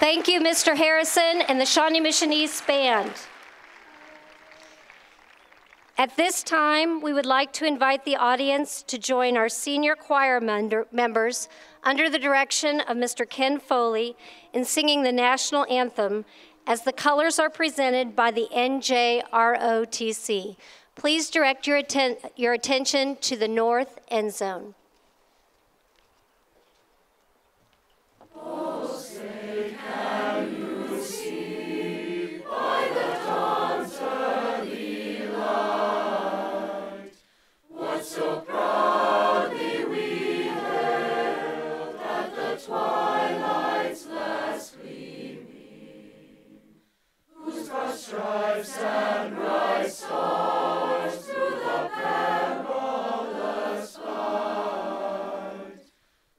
Thank you, Mr. Harrison and the Shawnee Mission East Band. At this time, we would like to invite the audience to join our senior choir members under the direction of Mr. Ken Foley in singing the national anthem as the colors are presented by the NJROTC. Please direct your attention to the north end zone. Oh, say can you see by the dawn's early light what so proudly we hailed at the twilight's last gleaming, whose broad stripes and bright stars through the perilous fight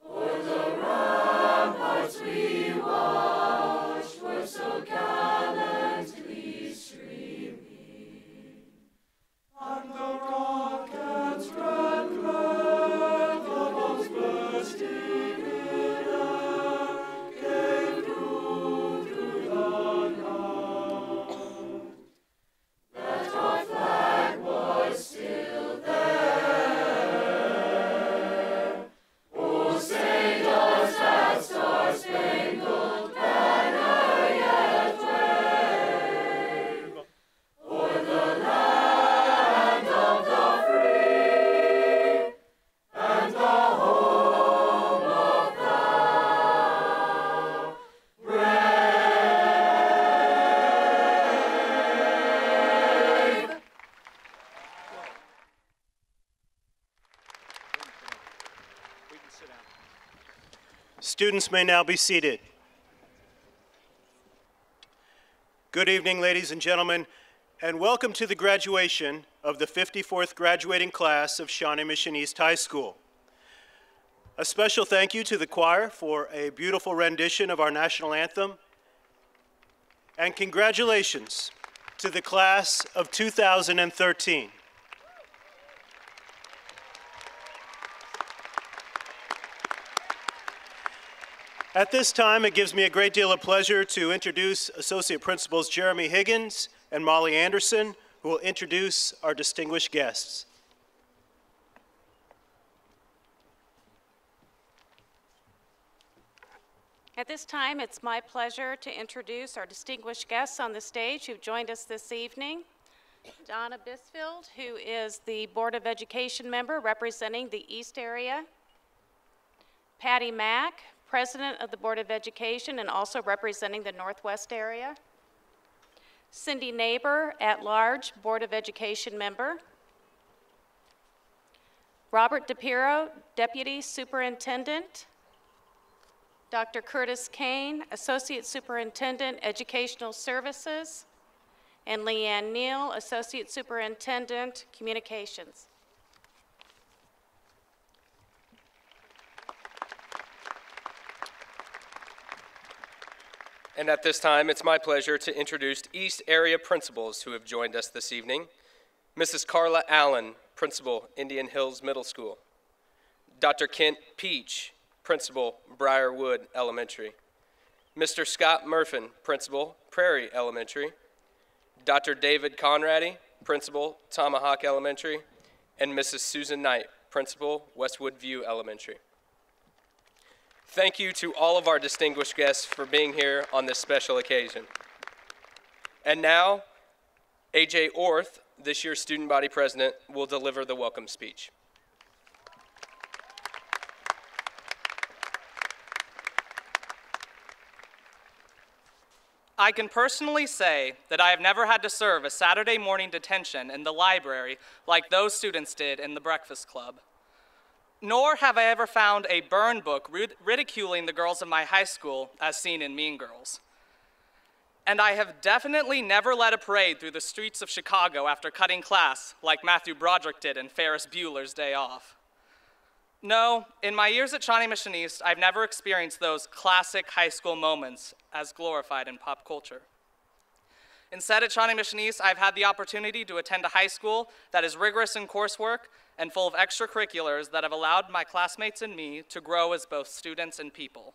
o'er the ramparts we watched were so gallantly streaming, and the rocket's red glare, the bombs bursting in air, gave proof through the night that our flag was still there. Oh, say does that star-spangled banner yet wave o'er the land of the free and the home of the brave. Students may now be seated. Good evening, ladies and gentlemen, and welcome to the graduation of the 54th graduating class of Shawnee Mission East High School. A special thank you to the choir for a beautiful rendition of our national anthem, and congratulations to the class of 2013. At this time, it gives me a great deal of pleasure to introduce Associate Principals Jeremy Higgins and Molly Anderson, who will introduce our distinguished guests. At this time, it's my pleasure to introduce our distinguished guests on the stage who've joined us this evening. Donna Bisfield, who is the Board of Education member representing the East area. Patty Mack, President of the Board of Education and also representing the Northwest area. Cindy Neighbor, at-large Board of Education member. Robert DePiro, Deputy Superintendent. Dr. Curtis Kane, Associate Superintendent, Educational Services. And Leanne Neal, Associate Superintendent, Communications. And at this time, it's my pleasure to introduce East Area Principals who have joined us this evening. Mrs. Carla Allen, Principal, Indian Hills Middle School. Dr. Kent Peach, Principal, Briarwood Elementary. Mr. Scott Murfin, Principal, Prairie Elementary. Dr. David Conradi, Principal, Tomahawk Elementary. And Mrs. Susan Knight, Principal, Westwood View Elementary. Thank you to all of our distinguished guests for being here on this special occasion. And now, A.J. Orth, this year's Student Body President, will deliver the welcome speech. I can personally say that I have never had to serve a Saturday morning detention in the library like those students did in the Breakfast Club. Nor have I ever found a burn book ridiculing the girls of my high school as seen in Mean Girls. And I have definitely never led a parade through the streets of Chicago after cutting class like Matthew Broderick did in Ferris Bueller's Day Off. No, in my years at Shawnee Mission East, I've never experienced those classic high school moments as glorified in pop culture. Instead, at Shawnee Mission East, I've had the opportunity to attend a high school that is rigorous in coursework and full of extracurriculars that have allowed my classmates and me to grow as both students and people.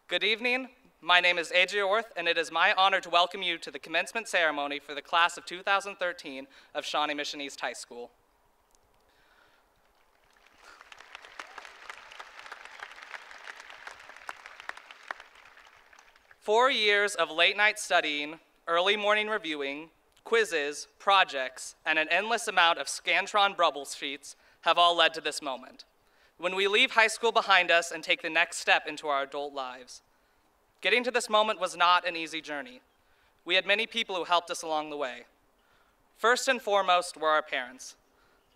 Good evening, My name is AJ Orth, and it is my honor to welcome you to the commencement ceremony for the class of 2013 of Shawnee Mission East High School. Four years of late-night studying, early morning reviewing, quizzes, projects, and an endless amount of Scantron bubble sheets have all led to this moment, when we leave high school behind us and take the next step into our adult lives. Getting to this moment was not an easy journey. We had many people who helped us along the way. First and foremost were our parents.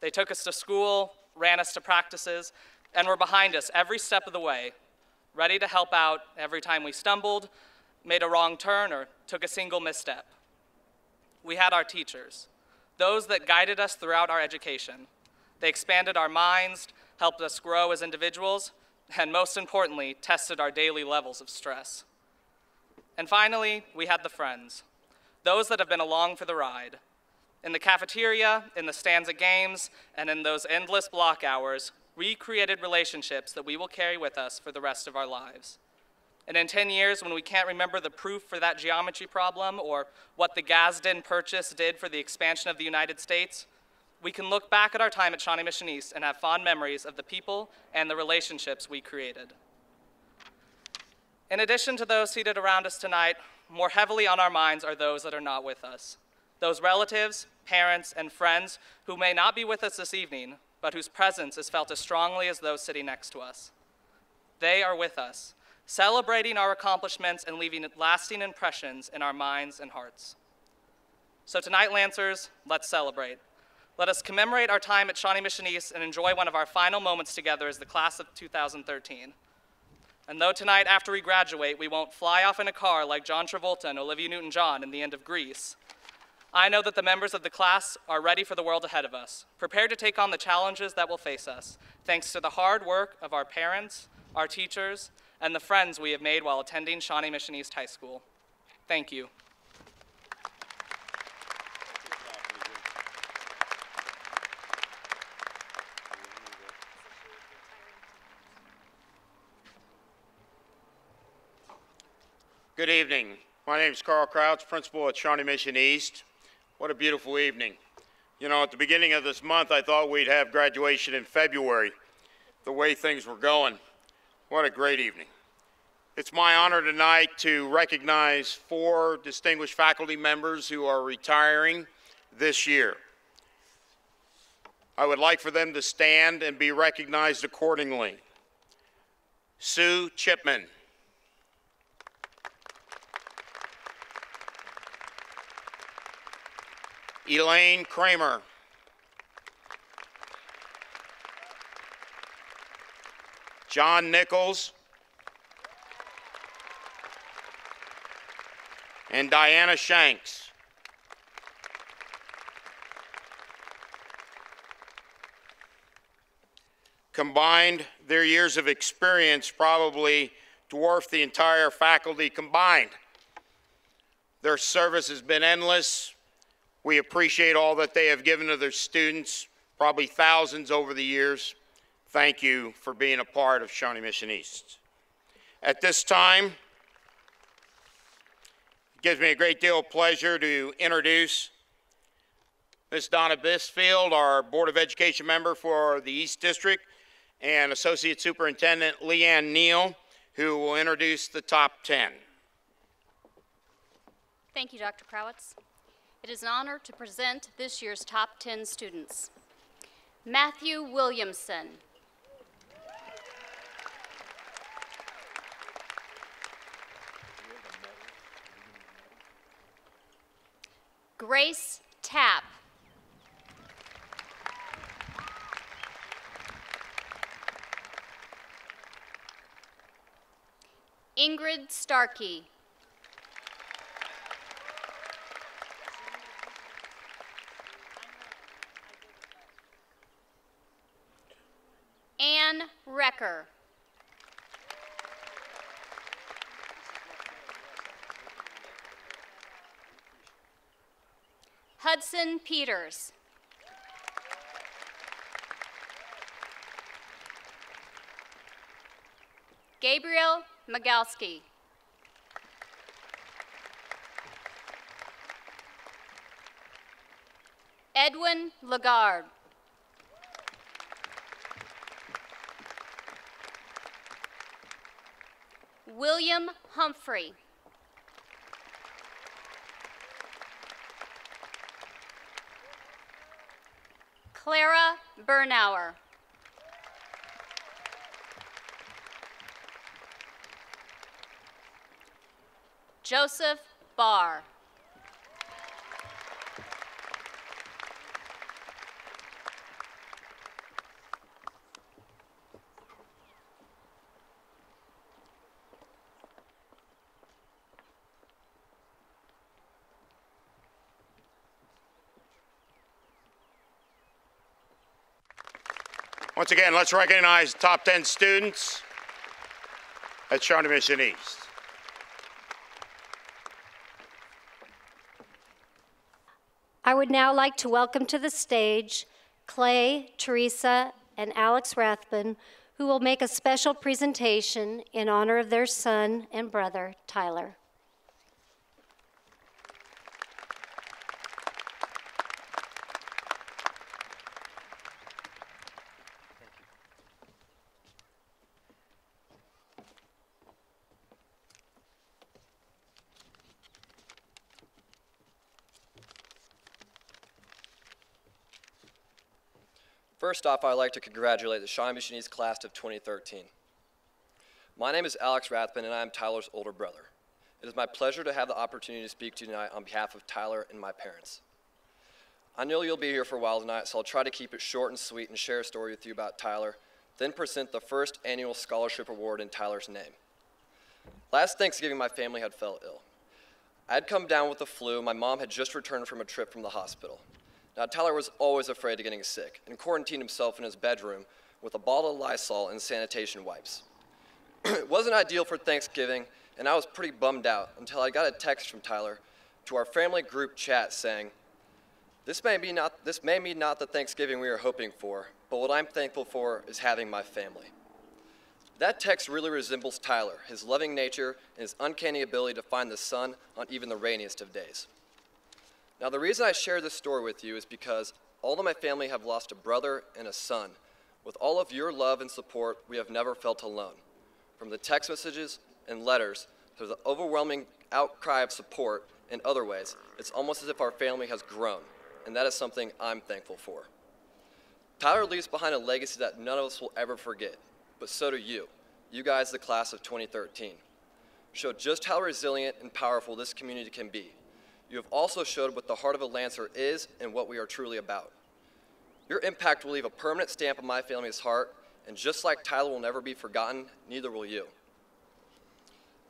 They took us to school, ran us to practices, and were behind us every step of the way, ready to help out every time we stumbled, made a wrong turn, or took a single misstep. We had our teachers, those that guided us throughout our education. They expanded our minds, helped us grow as individuals, and most importantly, tested our daily levels of stress. And finally, we had the friends, those that have been along for the ride. In the cafeteria, in the stands at games, and in those endless block hours, we created relationships that we will carry with us for the rest of our lives. And in 10 years, when we can't remember the proof for that geometry problem or what the Gadsden Purchase did for the expansion of the United States, we can look back at our time at Shawnee Mission East and have fond memories of the people and the relationships we created. In addition to those seated around us tonight, more heavily on our minds are those that are not with us. Those relatives, parents, and friends who may not be with us this evening, but whose presence is felt as strongly as those sitting next to us. They are with us, celebrating our accomplishments and leaving lasting impressions in our minds and hearts. So tonight, Lancers, let's celebrate. Let us commemorate our time at Shawnee Mission East and enjoy one of our final moments together as the class of 2013. And though tonight, after we graduate, we won't fly off in a car like John Travolta and Olivia Newton-John in The End of Grease, I know that the members of the class are ready for the world ahead of us, prepared to take on the challenges that will face us, thanks to the hard work of our parents, our teachers, and the friends we have made while attending Shawnee Mission East High School. Thank you. Good evening. My name is Carl Crouch, principal at Shawnee Mission East. What a beautiful evening. You know, at the beginning of this month, I thought we'd have graduation in February, the way things were going. What a great evening. It's my honor tonight to recognize 4 distinguished faculty members who are retiring this year. I would like for them to stand and be recognized accordingly. Sue Chipman. Elaine Kramer. John Nichols. And Diana Shanks. Combined, their years of experience probably dwarf the entire faculty combined. Their service has been endless. We appreciate all that they have given to their students, probably thousands over the years. Thank you for being a part of Shawnee Mission East. At this time, it gives me a great deal of pleasure to introduce Ms. Donna Bisfield, our Board of Education member for the East District, and Associate Superintendent Leanne Neal, who will introduce the top 10. Thank you, Dr. Crowitz. It is an honor to present this year's top 10 students. Matthew Williamson. Grace Tapp. Ingrid Starkey. Ann Recker. Hudson Peters. Gabriel Migalski. Edwin Lagarde. William Humphrey. Clara Bernauer. Joseph Barr. Once again, let's recognize the top 10 students at Shawnee Mission East. I would now like to welcome to the stage Clay, Teresa, and Alex Rathbun, who will make a special presentation in honor of their son and brother, Tyler. First off, I'd like to congratulate the Shawnee Mission East class of 2013. My name is Alex Rathbun, and I am Tyler's older brother. It is my pleasure to have the opportunity to speak to you tonight on behalf of Tyler and my parents. I know you'll be here for a while tonight, so I'll try to keep it short and sweet and share a story with you about Tyler, then present the first annual scholarship award in Tyler's name. Last Thanksgiving, my family had fell ill. I had come down with the flu, and my mom had just returned from a trip from the hospital. Now, Tyler was always afraid of getting sick and quarantined himself in his bedroom with a bottle of Lysol and sanitation wipes. It wasn't ideal for Thanksgiving, and I was pretty bummed out until I got a text from Tyler to our family group chat saying, this may be not the Thanksgiving we were hoping for, but what I'm thankful for is having my family. That text really resembles Tyler, his loving nature, and his uncanny ability to find the sun on even the rainiest of days. Now, the reason I share this story with you is because all of my family have lost a brother and a son. With all of your love and support, we have never felt alone. From the text messages and letters to the overwhelming outcry of support in other ways, it's almost as if our family has grown, and that is something I'm thankful for. Tyler leaves behind a legacy that none of us will ever forget, but so do you. You guys, the class of 2013, showed just how resilient and powerful this community can be. You have also showed what the heart of a Lancer is and what we are truly about. Your impact will leave a permanent stamp on my family's heart, and just like Tyler will never be forgotten, neither will you.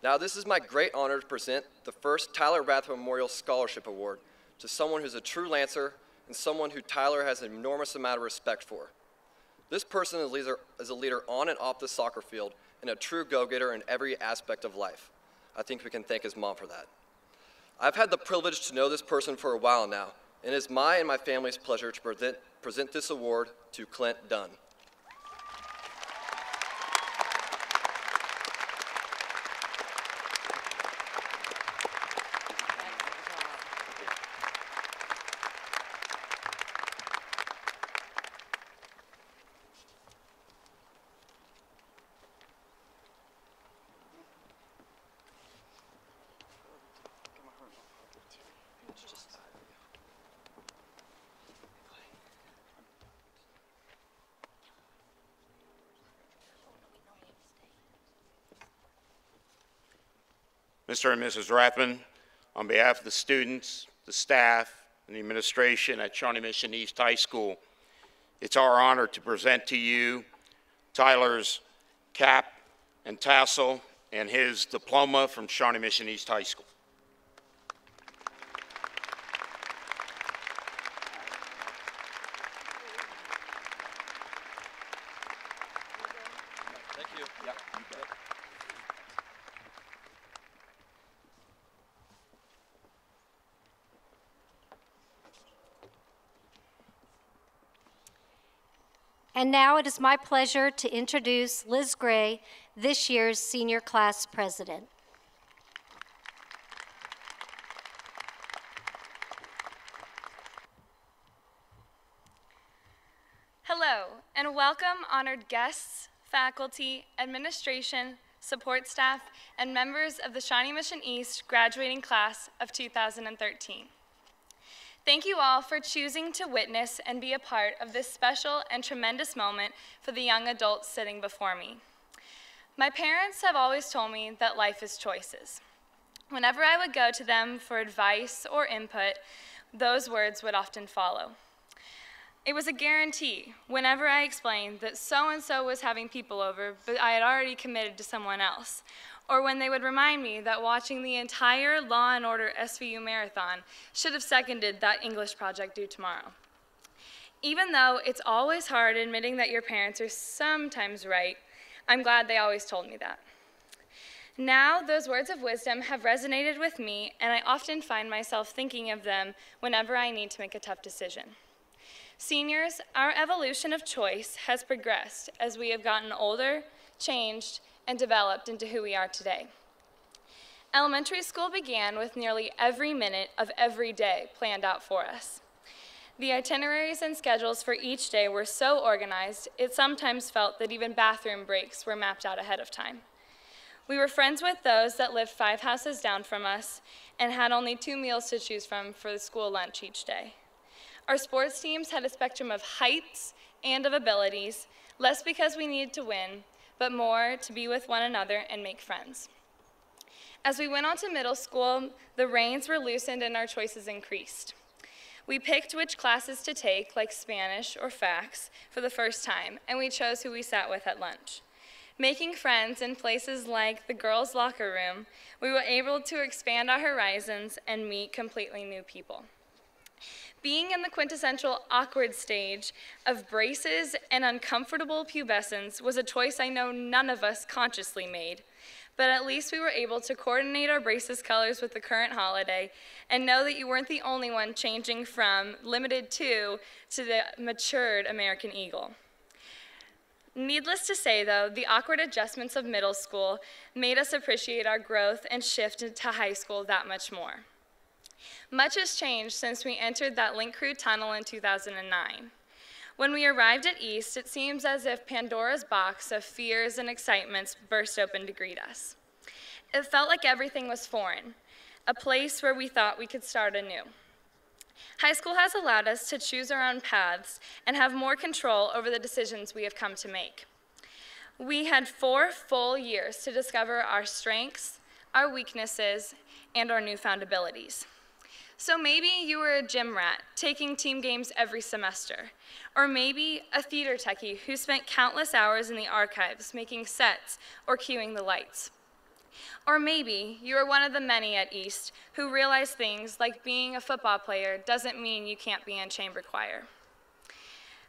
Now, this is my great honor to present the first Tyler Rathbun Memorial Scholarship Award to someone who's a true Lancer and someone who Tyler has an enormous amount of respect for. This person is a leader on and off the soccer field and a true go-getter in every aspect of life. I think we can thank his mom for that. I've had the privilege to know this person for a while now, and it is my and my family's pleasure to present this award to Clint Dunn. Mr. and Mrs. Rathbun, on behalf of the students, the staff, and the administration at Shawnee Mission East High School, it's our honor to present to you Tyler's cap and tassel and his diploma from Shawnee Mission East High School. Thank you. Yeah, you bet. And now it is my pleasure to introduce Liz Gray, this year's senior class president. And welcome honored guests, faculty, administration, support staff, and members of the Shawnee Mission East graduating class of 2013. Thank you all for choosing to witness and be a part of this special and tremendous moment for the young adults sitting before me. My parents have always told me that life is choices. Whenever I would go to them for advice or input, those words would often follow. It was a guarantee whenever I explained that so-and-so was having people over, but I had already committed to someone else. Or when they would remind me that watching the entire Law & Order SVU marathon should have seconded that English project due tomorrow. Even though it's always hard admitting that your parents are sometimes right, I'm glad they always told me that. Now, those words of wisdom have resonated with me, and I often find myself thinking of them whenever I need to make a tough decision. Seniors, our evolution of choice has progressed as we have gotten older, changed, and developed into who we are today. Elementary school began with nearly every minute of every day planned out for us. The itineraries and schedules for each day were so organized, it sometimes felt that even bathroom breaks were mapped out ahead of time. We were friends with those that lived 5 houses down from us and had only 2 meals to choose from for the school lunch each day. Our sports teams had a spectrum of heights and of abilities, less because we needed to win, but more to be with one another and make friends. As we went on to middle school, the reins were loosened and our choices increased. We picked which classes to take, like Spanish or FACS, for the first time, and we chose who we sat with at lunch. Making friends in places like the girls' locker room, we were able to expand our horizons and meet completely new people. Being in the quintessential awkward stage of braces and uncomfortable pubescence was a choice I know none of us consciously made, but at least we were able to coordinate our braces colors with the current holiday and know that you weren't the only one changing from limited to the matured American Eagle. Needless to say, though, the awkward adjustments of middle school made us appreciate our growth and shift into high school that much more. Much has changed since we entered that Link Crew tunnel in 2009. When we arrived at East, it seems as if Pandora's box of fears and excitements burst open to greet us. It felt like everything was foreign, a place where we thought we could start anew. High school has allowed us to choose our own paths and have more control over the decisions we have come to make. We had 4 full years to discover our strengths, our weaknesses, and our newfound abilities. So maybe you were a gym rat, taking team games every semester. Or maybe a theater techie who spent countless hours in the archives making sets or cueing the lights. Or maybe you are one of the many at East who realize things like being a football player doesn't mean you can't be in chamber choir.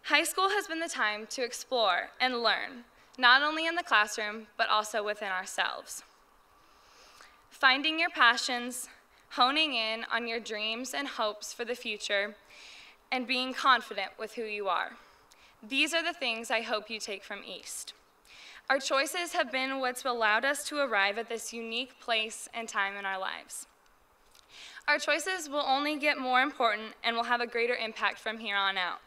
High school has been the time to explore and learn, not only in the classroom, but also within ourselves. Finding your passions, honing in on your dreams and hopes for the future, and being confident with who you are. These are the things I hope you take from East. Our choices have been what's allowed us to arrive at this unique place and time in our lives. Our choices will only get more important and will have a greater impact from here on out.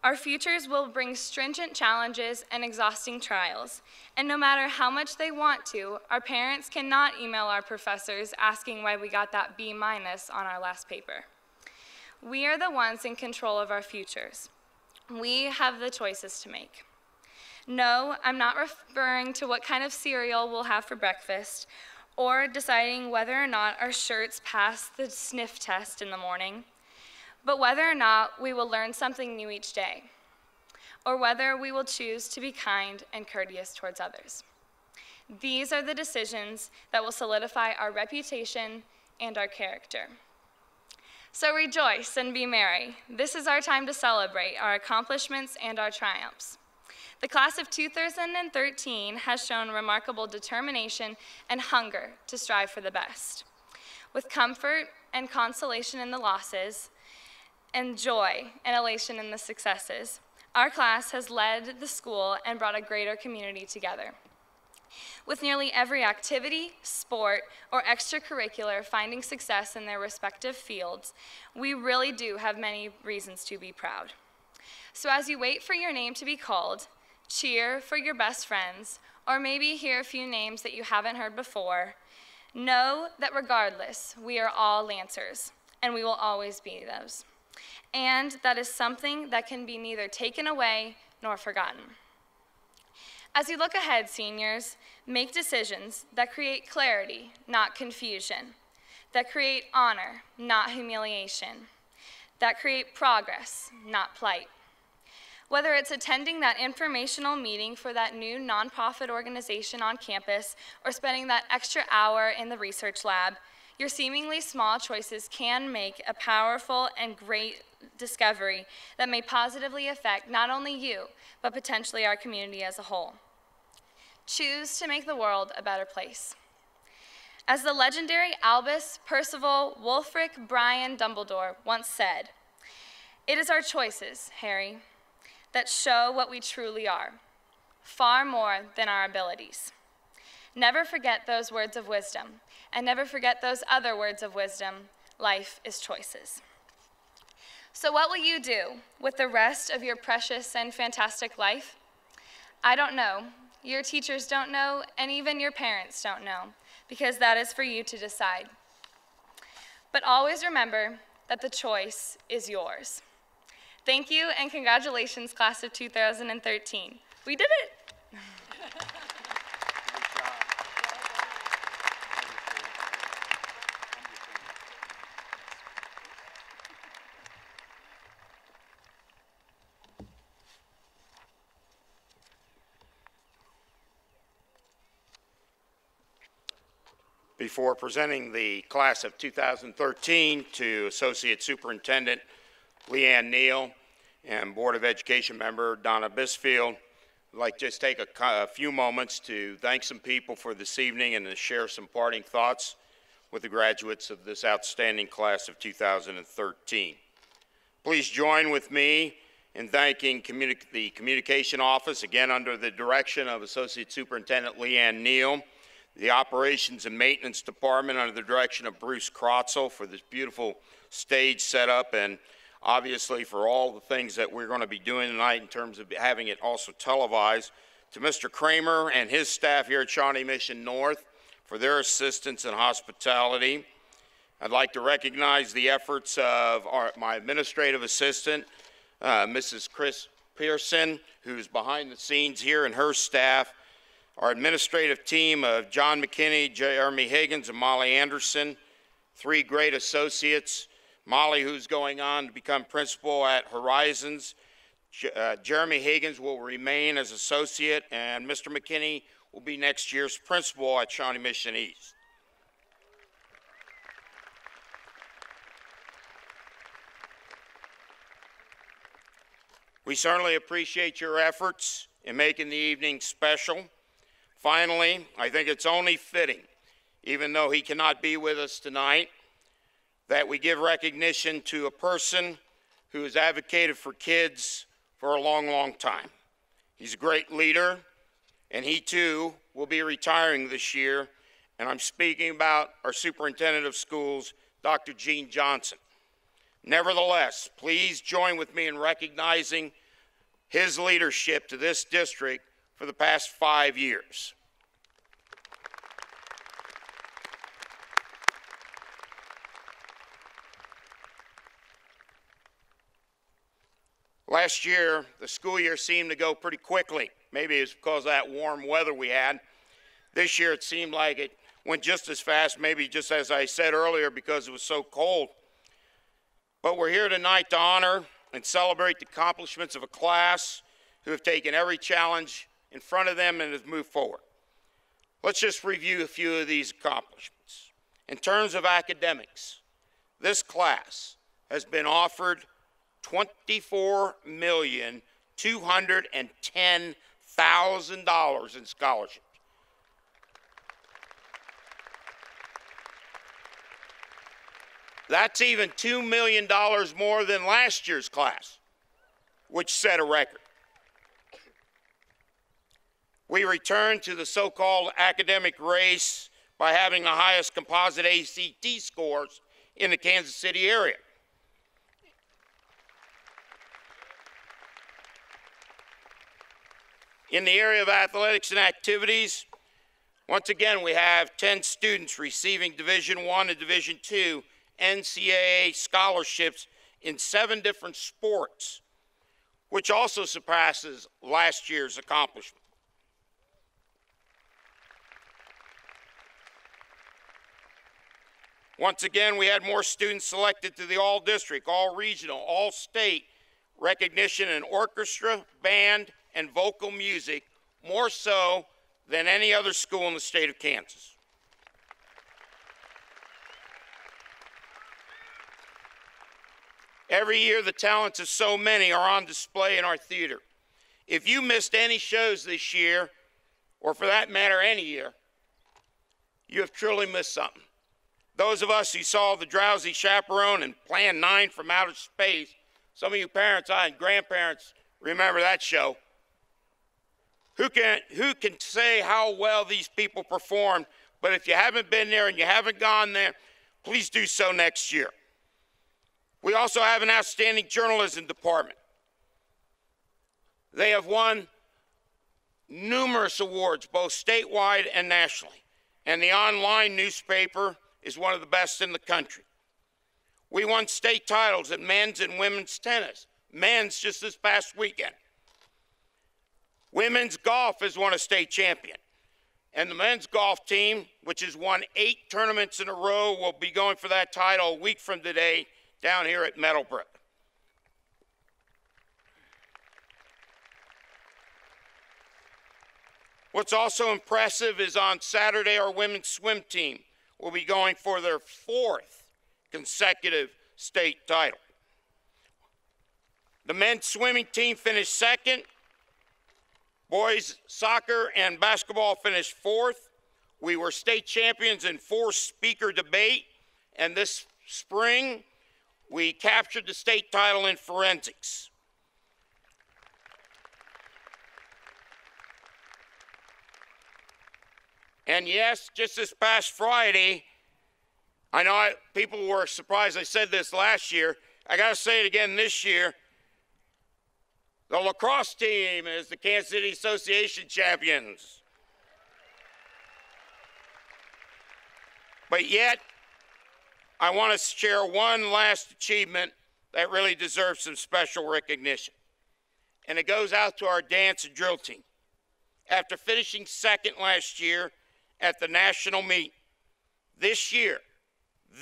Our futures will bring stringent challenges and exhausting trials, and no matter how much they want to, our parents cannot email our professors asking why we got that B- on our last paper. We are the ones in control of our futures. We have the choices to make. No, I'm not referring to what kind of cereal we'll have for breakfast, or deciding whether or not our shirts pass the sniff test in the morning, but whether or not we will learn something new each day, or whether we will choose to be kind and courteous towards others. These are the decisions that will solidify our reputation and our character. So rejoice and be merry. This is our time to celebrate our accomplishments and our triumphs. The class of 2013 has shown remarkable determination and hunger to strive for the best. With comfort and consolation in the losses, and joy and elation in the successes, our class has led the school and brought a greater community together. With nearly every activity, sport, or extracurricular finding success in their respective fields, we really do have many reasons to be proud. So as you wait for your name to be called, cheer for your best friends, or maybe hear a few names that you haven't heard before, know that regardless, we are all Lancers, and we will always be those. And that is something that can be neither taken away nor forgotten. As you look ahead, seniors, make decisions that create clarity, not confusion, that create honor, not humiliation, that create progress, not plight. Whether it's attending that informational meeting for that new nonprofit organization on campus or spending that extra hour in the research lab, your seemingly small choices can make a powerful and great discovery that may positively affect not only you, but potentially our community as a whole. Choose to make the world a better place. As the legendary Albus Percival Wulfric Brian Dumbledore once said, "It is our choices, Harry, that show what we truly are, far more than our abilities." Never forget those words of wisdom, and never forget those other words of wisdom. Life is choices. So what will you do with the rest of your precious and fantastic life? I don't know, your teachers don't know, and even your parents don't know, because that is for you to decide. But always remember that the choice is yours. Thank you, and congratulations, class of 2013. We did it! Before presenting the class of 2013 to Associate Superintendent Leanne Neal and Board of Education member Donna Bisfield, I'd like to just take a few moments to thank some people for this evening and to share some parting thoughts with the graduates of this outstanding class of 2013. Please join with me in thanking the Communication Office, again under the direction of Associate Superintendent Leanne Neal, the Operations and Maintenance Department under the direction of Bruce Krotzel for this beautiful stage setup, and obviously for all the things that we're going to be doing tonight in terms of having it also televised, to Mr. Kramer and his staff here at Shawnee Mission North for their assistance and hospitality. I'd like to recognize the efforts of my administrative assistant, Mrs. Chris Pearson, who's behind the scenes here, and her staff, our administrative team of John McKinney, Jeremy Higgins, and Molly Anderson, three great associates. Molly, who's going on to become principal at Horizons. Jeremy Higgins will remain as associate, and Mr. McKinney will be next year's principal at Shawnee Mission East. We certainly appreciate your efforts in making the evening special. Finally, I think it's only fitting, even though he cannot be with us tonight, that we give recognition to a person who has advocated for kids for a long, long time. He's a great leader, and he too will be retiring this year, and I'm speaking about our superintendent of schools, Dr. Gene Johnson. Nevertheless, please join with me in recognizing his leadership to this district for the past 5 years. Last year, the school year seemed to go pretty quickly. Maybe it's because of that warm weather we had. This year it seemed like it went just as fast, maybe just as I said earlier, because it was so cold. But we're here tonight to honor and celebrate the accomplishments of a class who have taken every challenge in front of them and have moved forward. Let's just review a few of these accomplishments. In terms of academics, this class has been offered $24,210,000 in scholarships. That's even $2 million more than last year's class, which set a record. We returned to the so-called academic race by having the highest composite ACT scores in the Kansas City area. In the area of athletics and activities, once again, we have 10 students receiving Division I and Division II NCAA scholarships in 7 different sports, which also surpasses last year's accomplishment. Once again, we had more students selected to the all-district, all-regional, all-state recognition in orchestra, band, and vocal music, more so than any other school in the state of Kansas. Every year, the talents of so many are on display in our theater. If you missed any shows this year, or for that matter, any year, you have truly missed something. Those of us who saw The Drowsy Chaperone and Plan 9 from Outer Space, some of you parents and grandparents remember that show. Who can say how well these people performed? But if you haven't been there and you haven't gone there, please do so next year. We also have an outstanding journalism department. They have won numerous awards, both statewide and nationally. And the online newspaper is one of the best in the country. We won state titles in men's and women's tennis. Men's just this past weekend. Women's golf has won a state champion. And the men's golf team, which has won 8 tournaments in a row, will be going for that title a week from today down here at Meadowbrook. What's also impressive is on Saturday, our women's swim team will be going for their 4th consecutive state title. The men's swimming team finished 2nd. Boys soccer and basketball finished 4th. We were state champions in 4 speaker debate, and this spring we captured the state title in forensics. And yes, just this past Friday, I know people were surprised I said this last year. I got to say it again this year. The lacrosse team is the Kansas City Association champions. But yet, I want to share one last achievement that really deserves some special recognition. And it goes out to our dance and drill team. After finishing 2nd last year at the national meet, this year,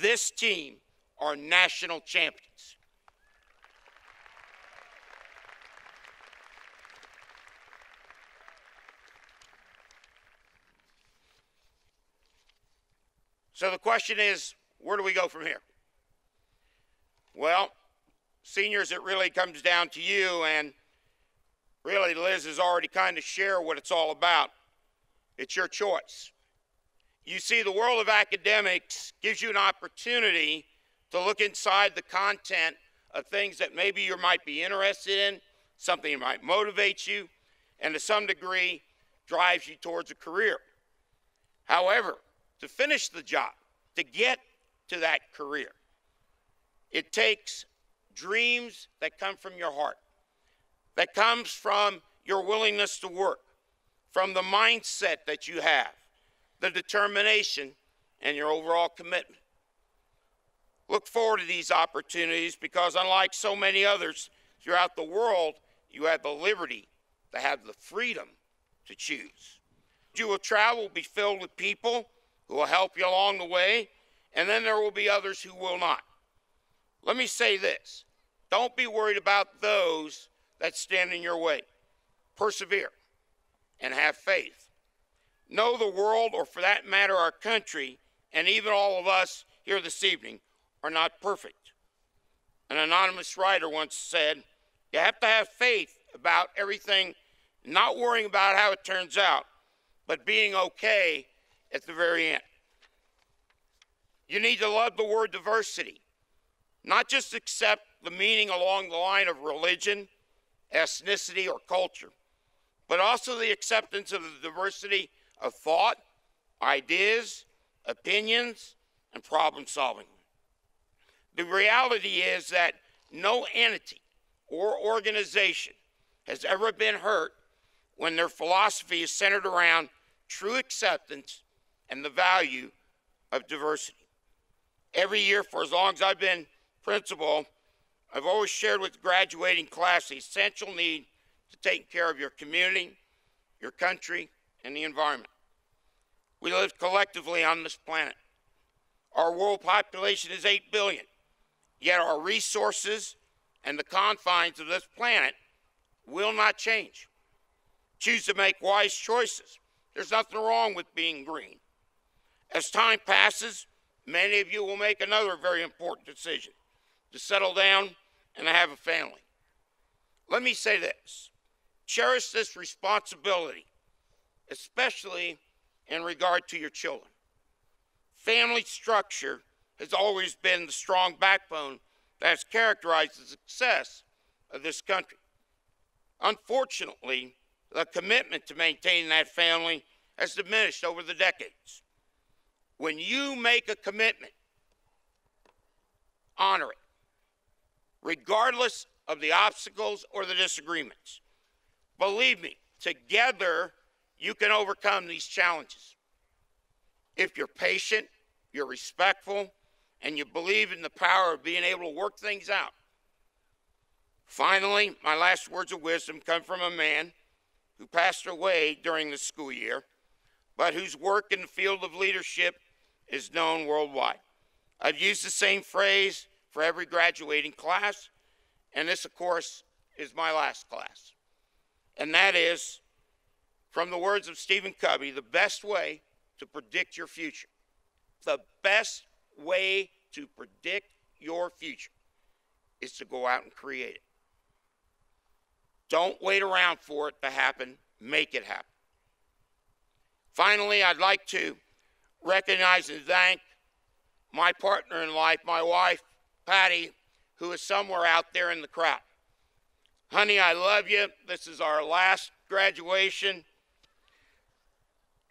this team are national champions. So the question is, where do we go from here? Well, seniors, it really comes down to you, and really Liz has already kind of shared what it's all about. It's your choice. You see, the world of academics gives you an opportunity to look inside the content of things that maybe you might be interested in, something that might motivate you, and to some degree drives you towards a career. However, to finish the job, to get to that career, it takes dreams that come from your heart, that comes from your willingness to work, from the mindset that you have, the determination, and your overall commitment. Look forward to these opportunities because unlike so many others throughout the world, you have the liberty to have the freedom to choose. You will travel will be filled with people who will help you along the way, and then there will be others who will not. Let me say this. Don't be worried about those that stand in your way. Persevere and have faith. Know the world, or for that matter, our country, and even all of us here this evening, are not perfect. An anonymous writer once said, you have to have faith about everything, not worrying about how it turns out, but being okay at the very end. You need to love the word diversity, not just accept the meaning along the line of religion, ethnicity, or culture, but also the acceptance of the diversity of thought, ideas, opinions, and problem solving. The reality is that no entity or organization has ever been hurt when their philosophy is centered around true acceptance and the value of diversity. Every year for as long as I've been principal, I've always shared with the graduating class the essential need to take care of your community, your country, and the environment. We live collectively on this planet. Our world population is 8 billion, yet our resources and the confines of this planet will not change. Choose to make wise choices. There's nothing wrong with being green. As time passes, many of you will make another very important decision, to settle down and to have a family. Let me say this, cherish this responsibility, especially in regard to your children. Family structure has always been the strong backbone that has characterized the success of this country. Unfortunately, the commitment to maintaining that family has diminished over the decades. When you make a commitment, honor it, regardless of the obstacles or the disagreements. Believe me, together you can overcome these challenges. If you're patient, you're respectful, and you believe in the power of being able to work things out. Finally, my last words of wisdom come from a man who passed away during the school year, but whose work in the field of leadership is known worldwide. I've used the same phrase for every graduating class, and this, of course, is my last class. And that is, from the words of Stephen Covey, the best way to predict your future. The best way to predict your future is to go out and create it. Don't wait around for it to happen. Make it happen. Finally, I'd like to recognize and thank my partner in life, my wife, Patty, who is somewhere out there in the crowd. Honey, I love you. This is our last graduation.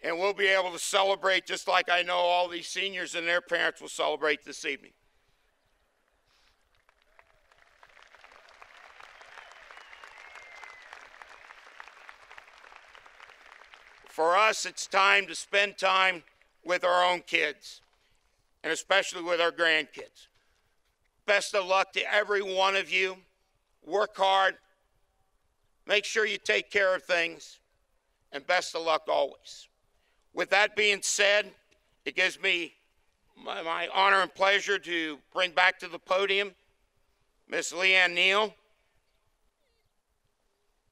And we'll be able to celebrate just like I know all these seniors and their parents will celebrate this evening. For us, it's time to spend time with our own kids, and especially with our grandkids. Best of luck to every one of you. Work hard. Make sure you take care of things, and best of luck always. With that being said, it gives me my honor and pleasure to bring back to the podium Miss Leanne Neal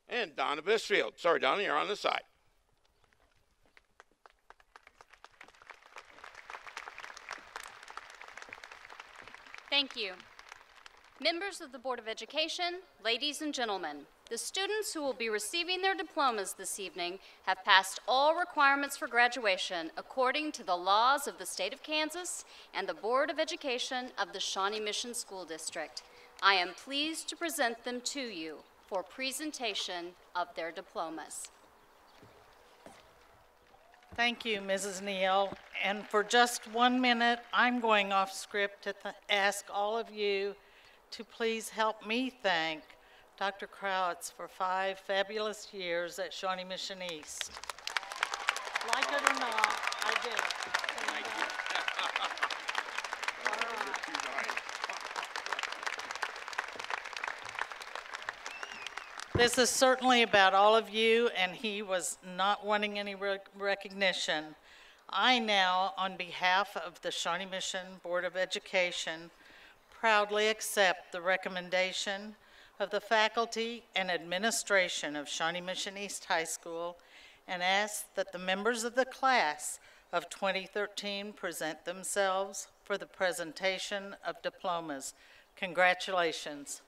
and Donna Bisfield. Sorry, Donna, you're on the side. Thank you. Members of the Board of Education, ladies and gentlemen, the students who will be receiving their diplomas this evening have passed all requirements for graduation according to the laws of the state of Kansas and the Board of Education of the Shawnee Mission School District. I am pleased to present them to you for presentation of their diplomas. Thank you, Mrs. Neal. And for just 1 minute, I'm going off script to ask all of you to please help me thank Dr. Krautz for 5 fabulous years at Shawnee Mission East. Like it or not, I did it. This is certainly about all of you, and he was not wanting any recognition. I now, on behalf of the Shawnee Mission Board of Education, proudly accept the recommendation of the faculty and administration of Shawnee Mission East High School and ask that the members of the class of 2013 present themselves for the presentation of diplomas. Congratulations.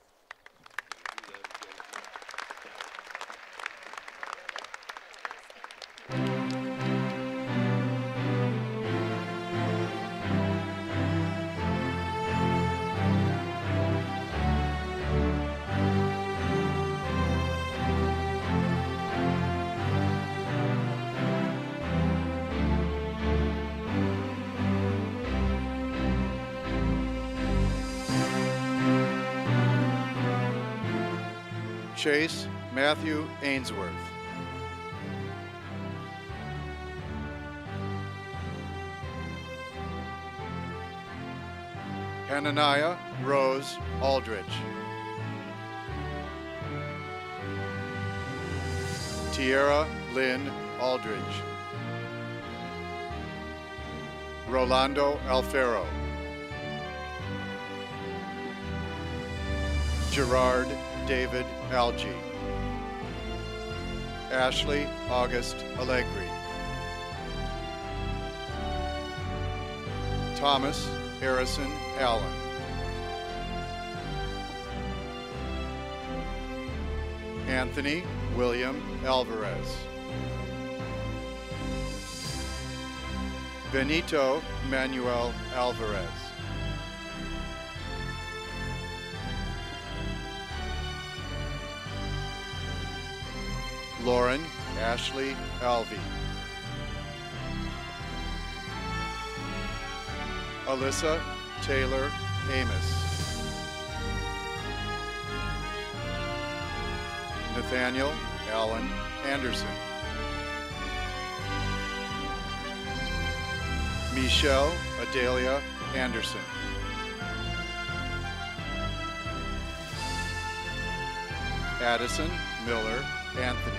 Chase Matthew Ainsworth. Hananiah Rose Aldridge. Tierra Lynn Aldridge. Rolando Alfaro. Gerard David Algie. Ashley August Allegri. Thomas Harrison Allen. Anthony William Alvarez. Benito Manuel Alvarez. Lauren Ashley Alvey. Alyssa Taylor Amos. Nathaniel Allen Anderson. Michelle Adelia Anderson. Addison Miller Anthony.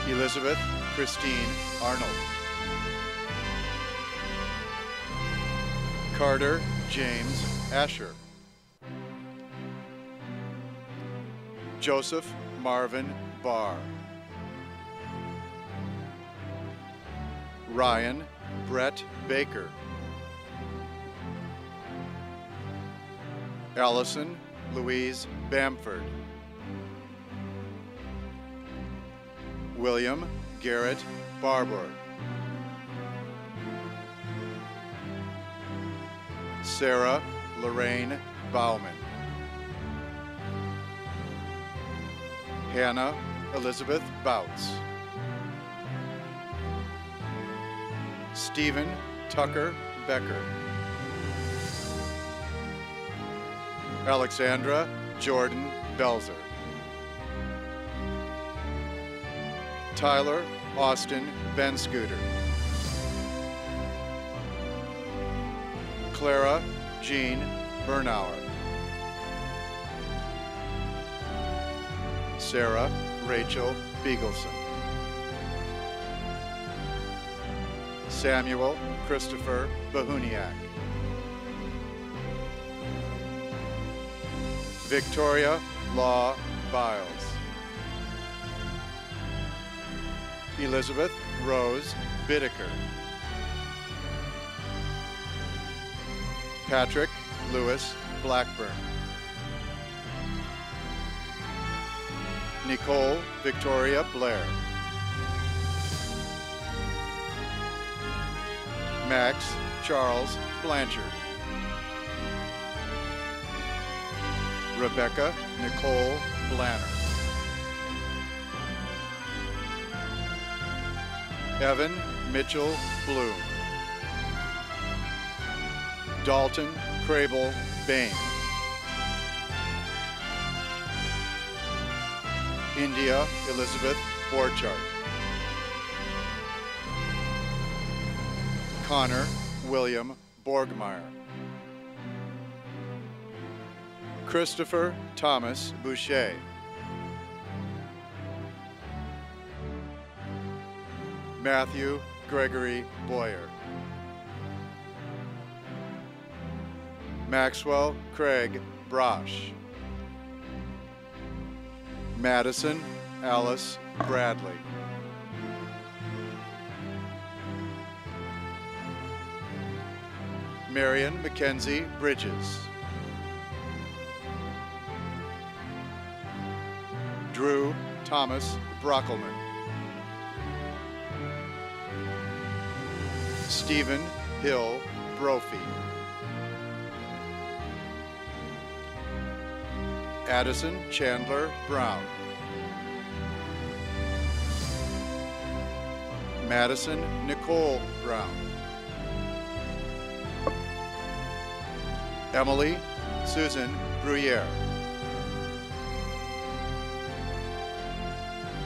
Elizabeth Christine Arnold. Carter James Asher. Joseph Marvin Barr. Ryan Brett Baker. Allison Louise Bamford. William Garrett Barbour. Sarah Lorraine Bauman. Hannah Elizabeth Bouts. Stephen Tucker Becker. Alexandra Jordan Belzer. Tyler Austin Benscooter. Clara Jean Bernauer. Sarah Rachel Beagleson. Samuel Christopher Bahuniak. Victoria Law Biles. Elizabeth Rose Bittaker. Patrick Lewis Blackburn. Nicole Victoria Blair. Max Charles Blanchard. Rebecca Nicole Blanner. Evan Mitchell Bloom. Dalton Crable Bain. India Elizabeth Borchardt. Connor William Borgmeyer. Christopher Thomas Boucher. Matthew Gregory Boyer. Maxwell Craig Brosh. Madison Alice Bradley. Marion Mackenzie Bridges. Drew Thomas Brockelman. Stephen Hill Brophy. Addison Chandler Brown. Madison Nicole Brown. Emily Susan Bruyere.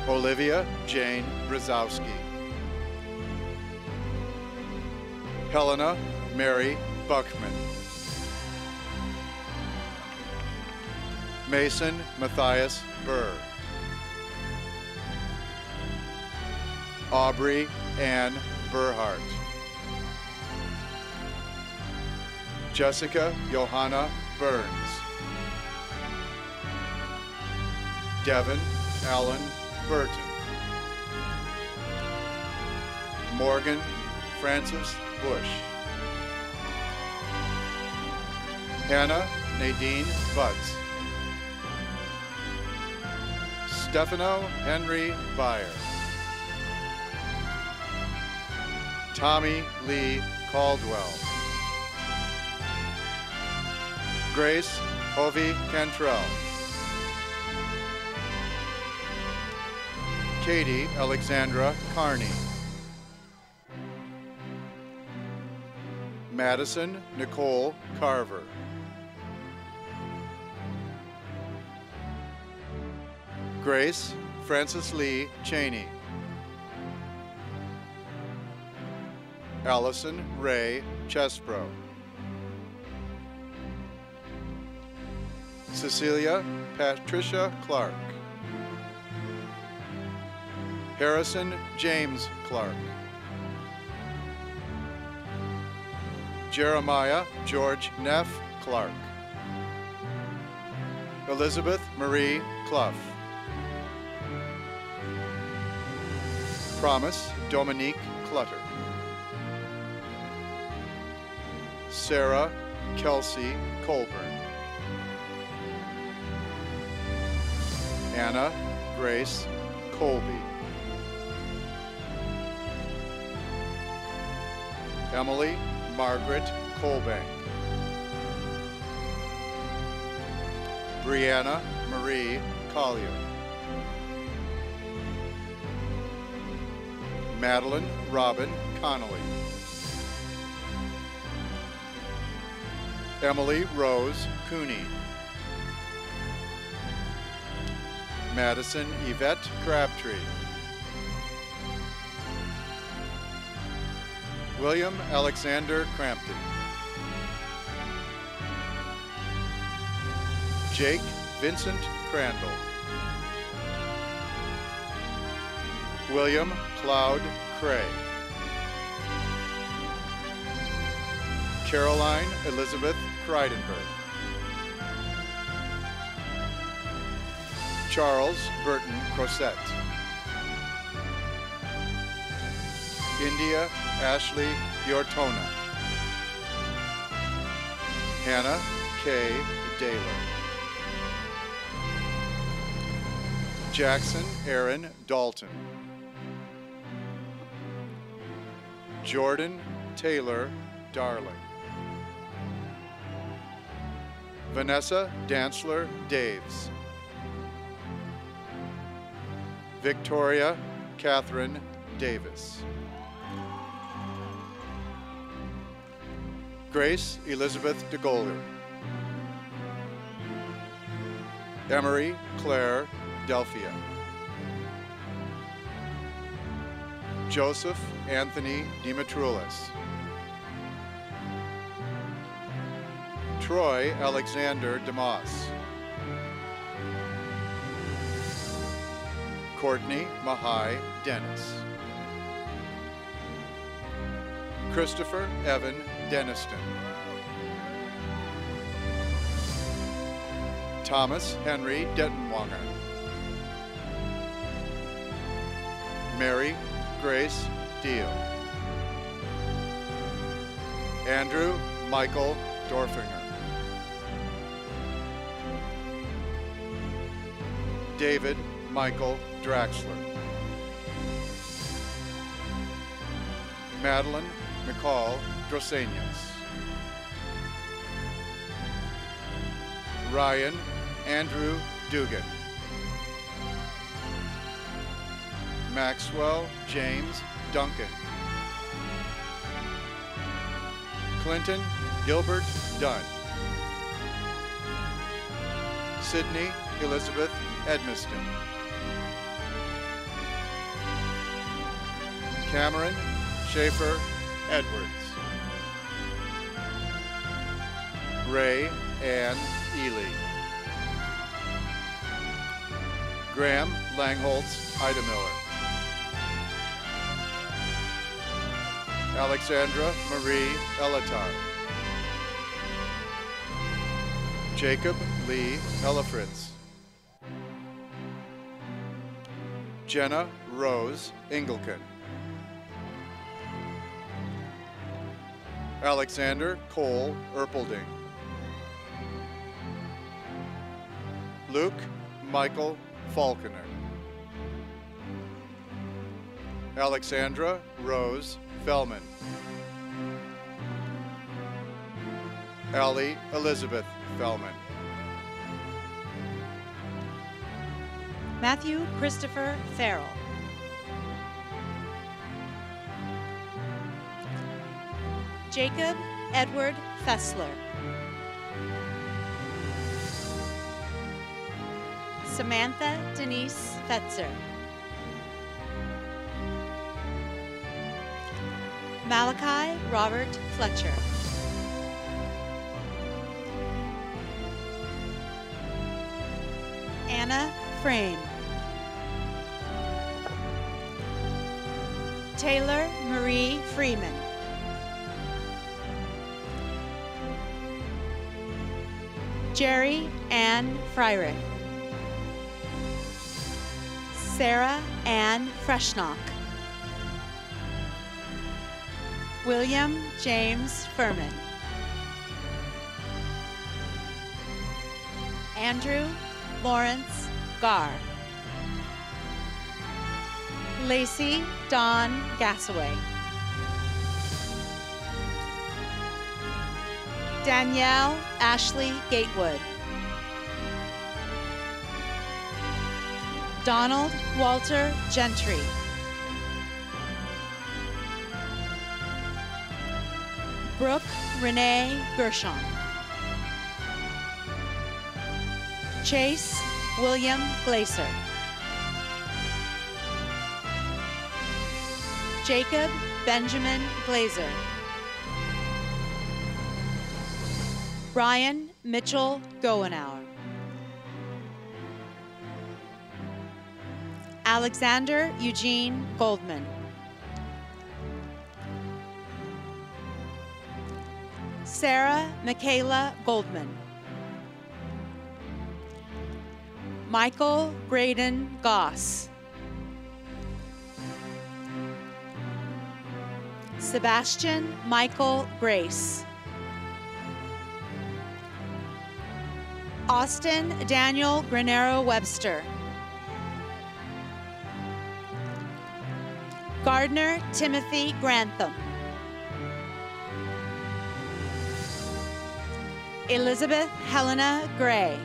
Olivia Jane Brzezowski. Helena Mary Buckman. Mason Matthias Burr. Aubrey Ann Burhart. Jessica Johanna Burns. Devin Allen Burton. Morgan Francis Bush. Hannah Nadine Butts. Stefano Henry Byer. Tommy Lee Caldwell. Grace Hovey Cantrell. Katie Alexandra Carney. Madison Nicole Carver. Grace Frances Lee Cheney. Allison Ray Chesbro. Cecilia Patricia Clark. Harrison James Clark. Jeremiah George Neff Clark. Elizabeth Marie Clough. Promise Dominique Clutter. Sarah Kelsey Colburn. Anna Grace Colby. Emily Margaret Colbank. Brianna Marie Collier. Madeline Robin Connolly. Emily Rose Cooney. Madison Yvette Crabtree. William Alexander Crampton. Jake Vincent Crandall. William Cloud Cray. Caroline Elizabeth Freidenberg. Charles Burton Crosette. India Ashley Diortona. Hannah K. Daler. Jackson Aaron Dalton. Jordan Taylor Darling. Vanessa Dantzler Daves. Victoria Catherine Davis. Grace Elizabeth DeGolder. Emery Claire Delphia. Joseph Anthony Dimitroulis. Troy Alexander DeMoss. Courtney Mahai Dennis. Christopher Evan Deniston. Thomas Henry Dettenwanger. Mary Grace Deal. Andrew Michael Dorfinger. David Michael Draxler. Madeline McCall Drosenius. Ryan Andrew Dugan. Maxwell James Duncan. Clinton Gilbert Dunn. Sydney Elizabeth Edmiston. Cameron Schaefer Edwards. Ray Ann Ely. Graham Langholtz Ida Miller. Alexandra Marie Elatar. Jacob Lee Ellifritz. Jenna Rose Ingleton. Alexander Cole Erpelding. Luke Michael Falconer. Alexandra Rose Fellman. Allie Elizabeth Fellman. Matthew Christopher Farrell. Jacob Edward Fessler. Samantha Denise Fetzer. Malachi Robert Fletcher. Anna Frame. Taylor Marie Freeman. Jerry Ann Freirich. Sarah Ann Freshnock. William James Furman. Andrew Lawrence Garr. Lacey Dawn Gassaway. Danielle Ashley Gatewood. Donald Walter Gentry. Brooke Renee Gershon. Chase William Glaser. Jacob Benjamin Glazer. Brian Mitchell Goenauer. Alexander Eugene Goldman. Sarah Michaela Goldman. Michael Graydon Goss. Sebastian Michael Grace. Austin Daniel Granero Webster. Gardner Timothy Grantham. Elizabeth Helena Gray.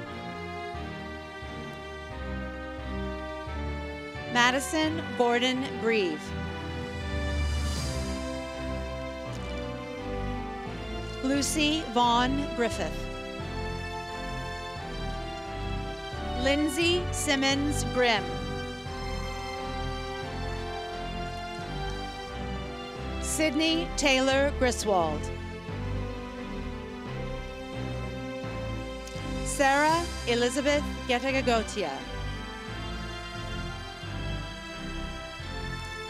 Madison Gordon Grieve. Lucy Vaughn Griffith. Lindsay Simmons Grimm. Sydney Taylor Griswold. Sarah Elizabeth Getagagotia.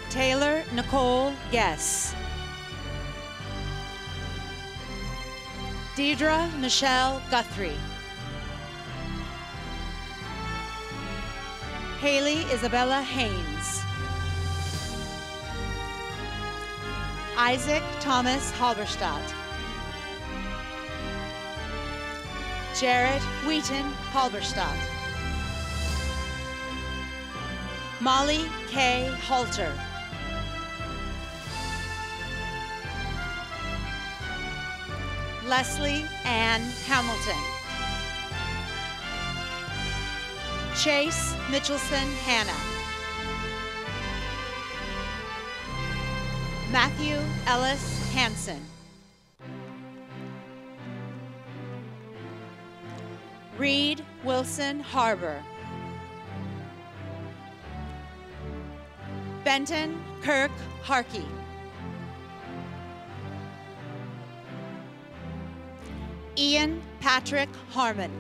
Taylor Nicole Guess. Deidre Michelle Guthrie. Haley Isabella Haynes. Isaac Thomas Halberstadt. Jarrett Wheaton Halberstadt. Molly K. Halter. Leslie Ann Hamilton. Chase Mitchelson Hannah. Matthew Ellis Hansen. Reed Wilson Harbor. Benton Kirk Harkey. Ian Patrick Harmon.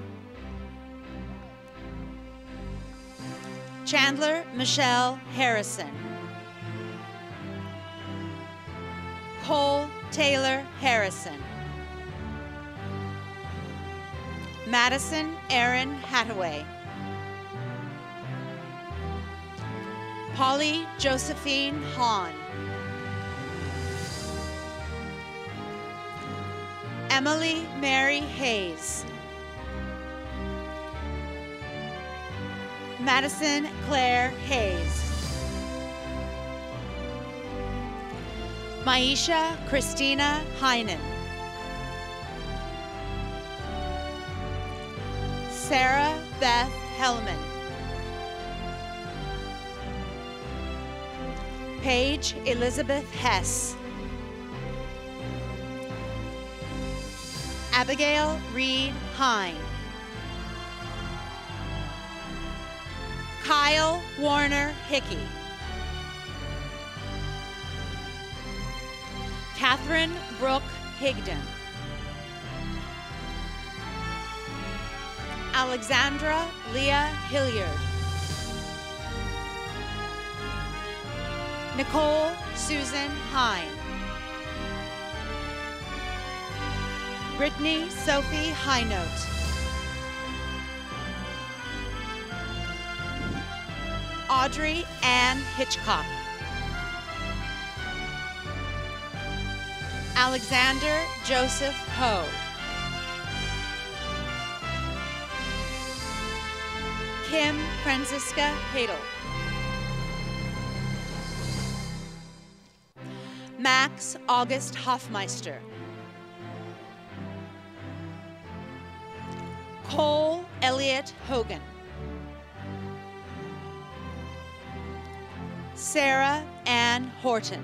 Chandler Michelle Harrison. Cole Taylor Harrison. Madison Aaron Hathaway. Polly Josephine Hahn. Emily Mary Hayes. Madison Claire Hayes. Maisha Christina Heinen. Sarah Beth Hellman. Paige Elizabeth Hess. Abigail Reed Hine. Kyle Warner Hickey. Catherine Brooke Higdon. Alexandra Leah Hilliard. Nicole Susan Hine. Brittany Sophie Highnote. Audrey Ann Hitchcock. Alexander Joseph Ho. Kim Franziska Hadel. Max August Hoffmeister. Cole Elliott Hogan. Sarah Ann Horton.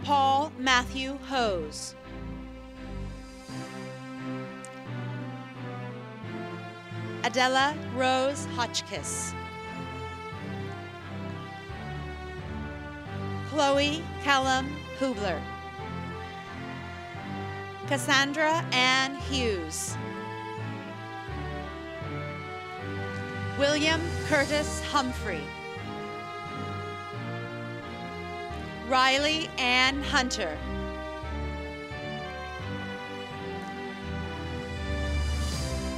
Paul Matthew Hose. Adela Rose Hotchkiss. Chloe Callum Hubler. Cassandra Ann Hughes. William Curtis Humphrey. Riley Ann Hunter.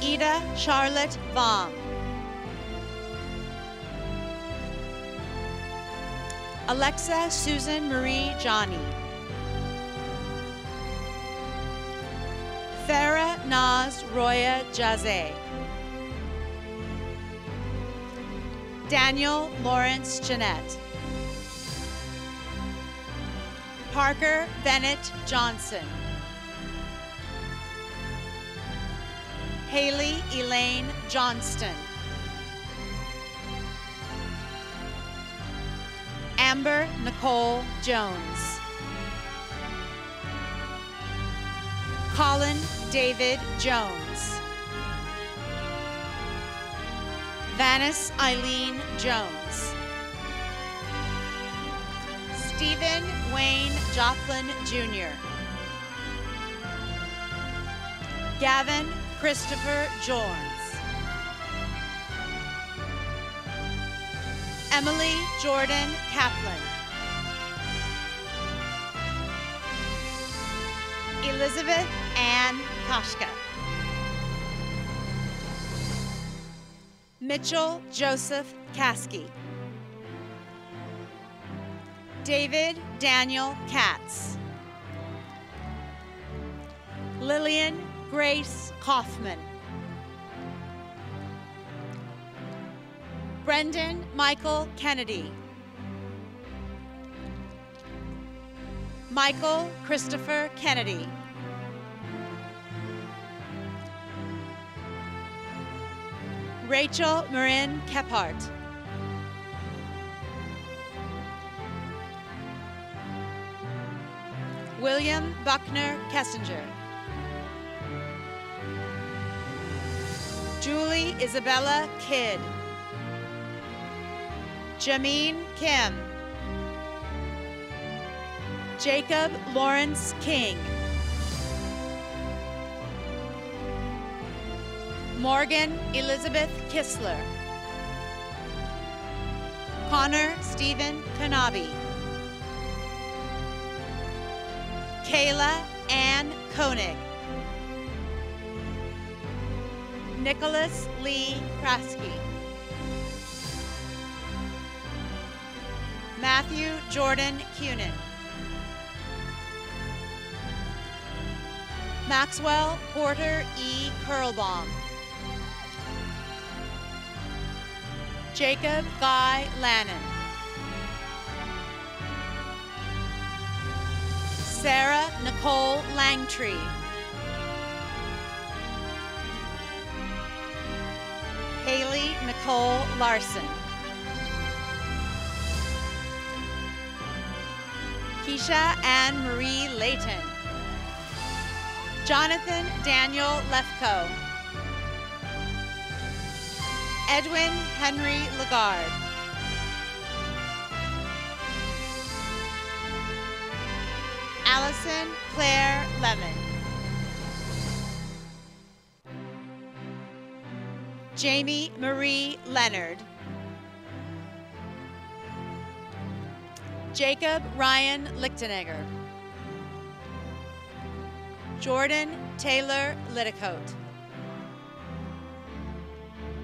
Ida Charlotte Baum. Alexa Susan Marie Johnny. Farah Naz Roya Jazé. Daniel Lawrence Jeanette. Parker Bennett Johnson. Haley Elaine Johnston. Amber Nicole Jones. Colin David Jones. Vanice Eileen Jones. Stephen Wayne Joplin Jr. Gavin Christopher Jorns. Emily Jordan Kaplan. Elizabeth Ann Koshka. Mitchell Joseph Caskey. David Daniel Katz. Lillian Grace Kaufman. Brendan Michael Kennedy. Michael Christopher Kennedy. Rachel Marin Kephart. William Buckner Kessinger. Julie Isabella Kidd. Jameen Kim. Jacob Lawrence King. Morgan Elizabeth Kistler. Connor Stephen Kanabi. Kayla Ann Koenig. Nicholas Lee Kraske. Matthew Jordan Cunin. Maxwell Porter E. Curlbaum. Jacob Guy Lannon. Sarah Nicole Langtree. Haley Nicole Larson. Keisha Ann Marie Layton. Jonathan Daniel Lefko. Edwin Henry Lagarde. Allison Claire Lemon. Jamie Marie Leonard. Jacob Ryan Lichtenegger. Jordan Taylor Litticoat.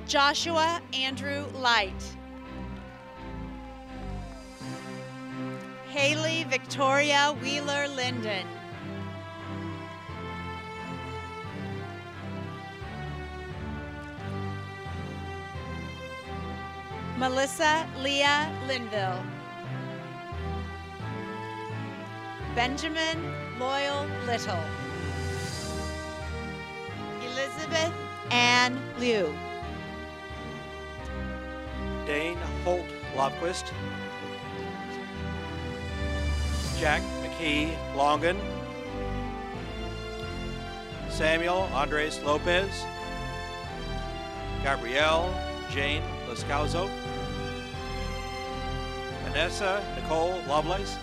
Joshua Andrew Light. Haley Victoria Wheeler Linden. Melissa Leah Linville. Benjamin Loyal Little. Elizabeth Ann Liu. Dane Holt Lobquist. Jack McKee Longan. Samuel Andres Lopez. Gabrielle Jane Lascauzo. Vanessa Nicole Lovelace.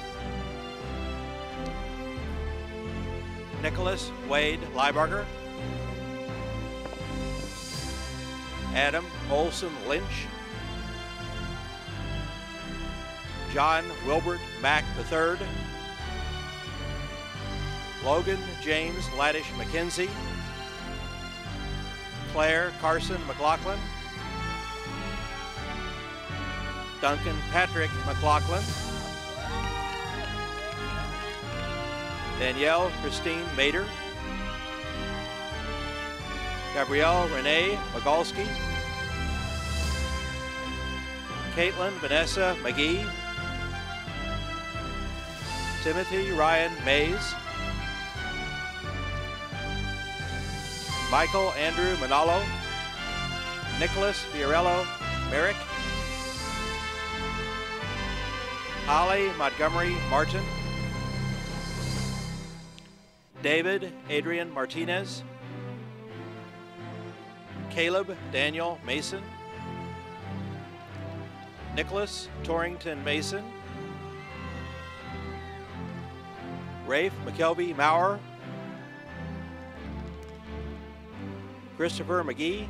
Nicholas Wade Liebarger. Adam Olson Lynch. John Wilbert Mack III. Logan James Laddish McKenzie. Claire Carson McLaughlin. Duncan Patrick McLaughlin. Danielle Christine Mader. Gabrielle Renee Magalski. Caitlin Vanessa McGee. Timothy Ryan Mays. Michael Andrew Manalo. Nicholas Fiorello Merrick. Holly Montgomery Martin. David Adrian Martinez. Caleb Daniel Mason. Nicholas Torrington Mason. Rafe McKelvey Maurer. Christopher McGee.